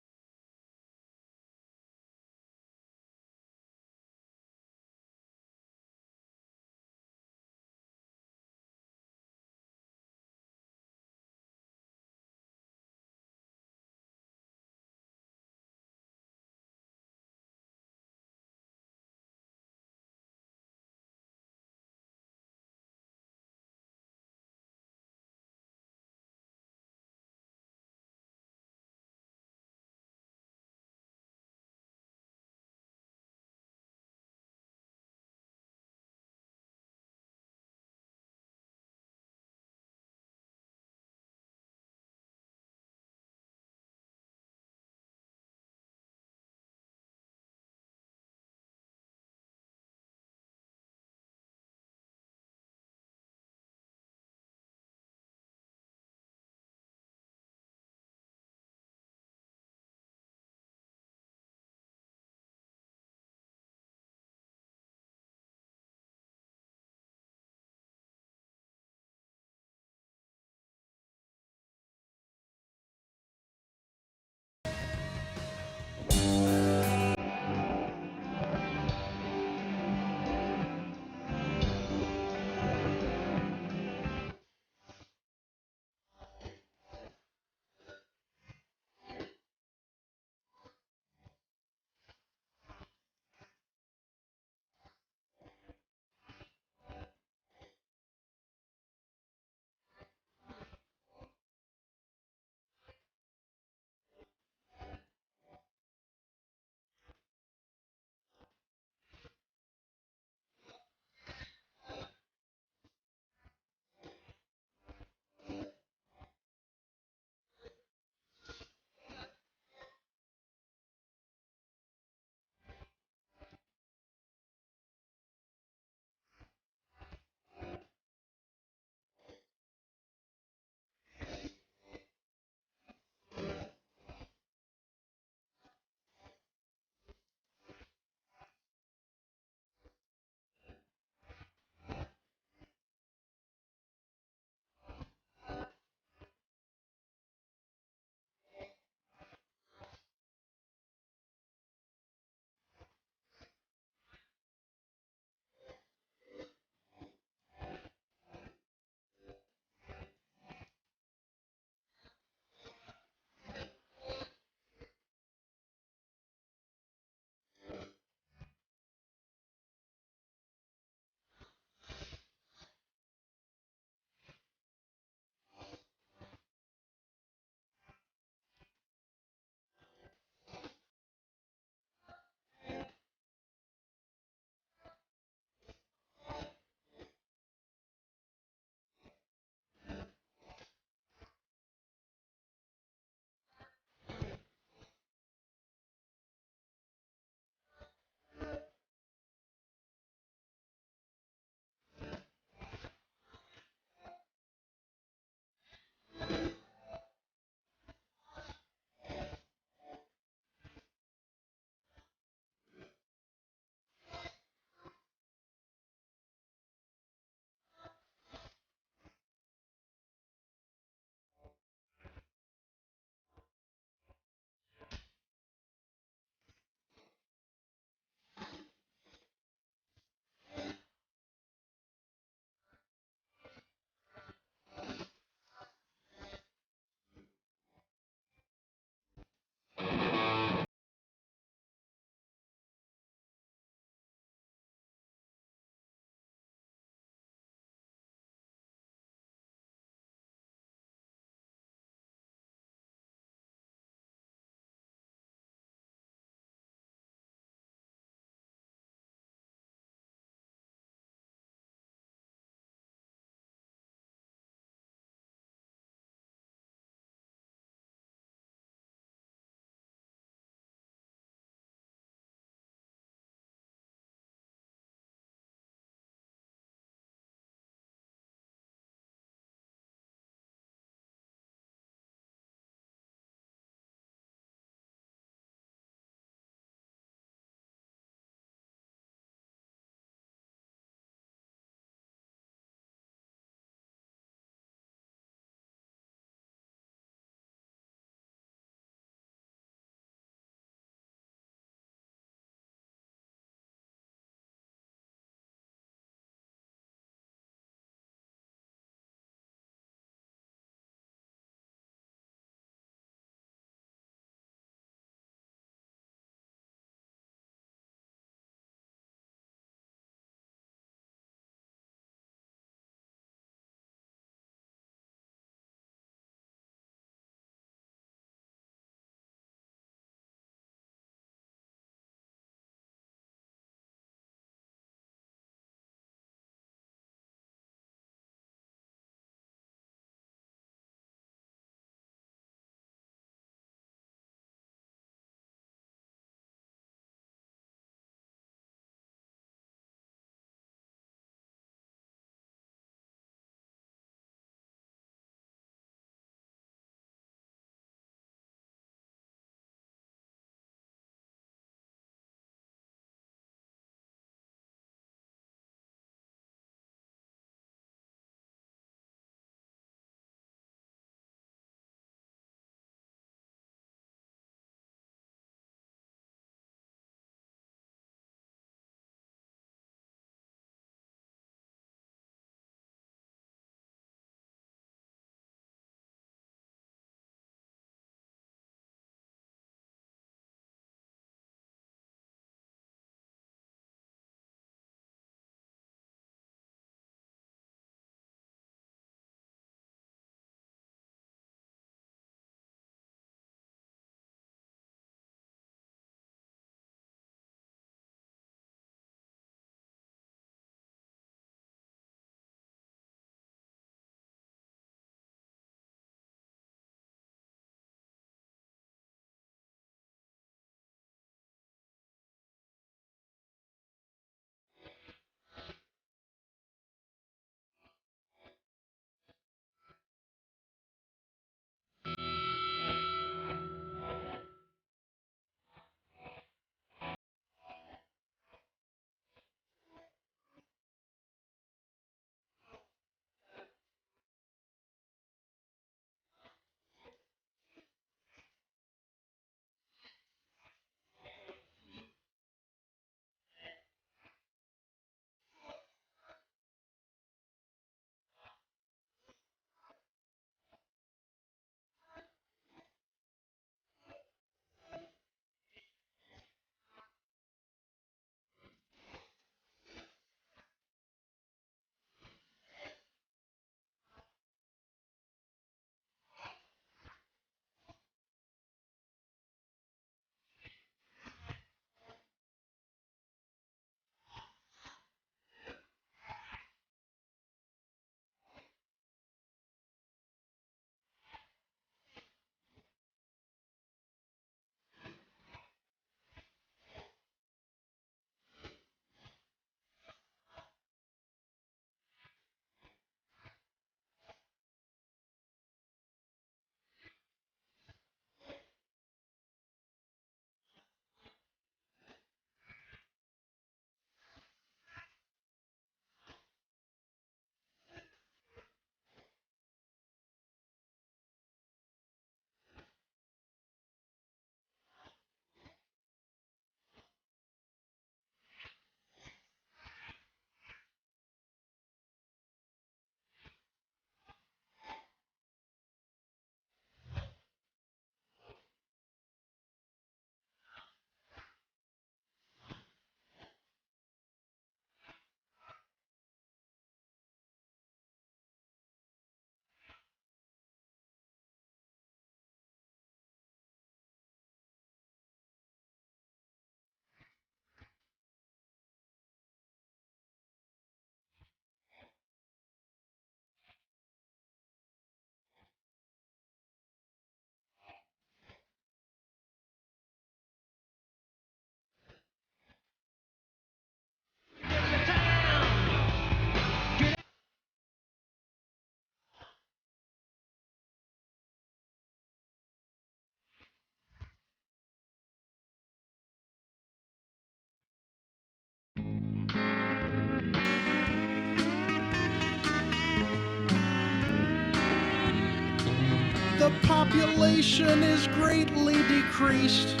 K: The population is greatly decreased,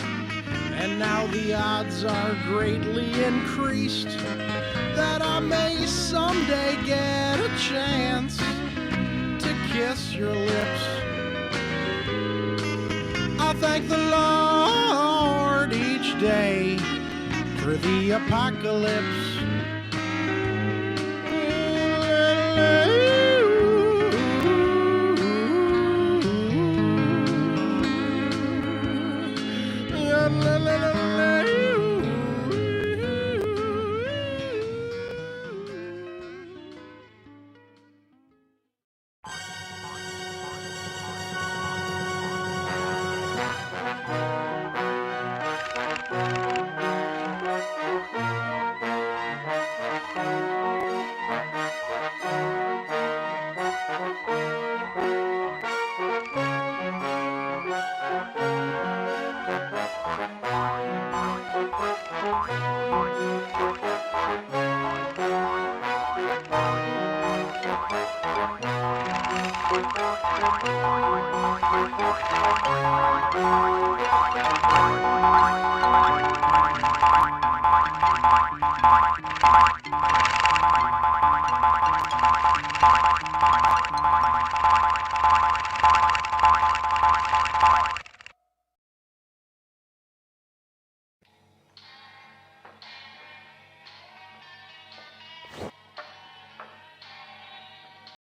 K: and now the odds are greatly increased that I may someday get a chance to kiss your lips. I thank the Lord each day for the apocalypse.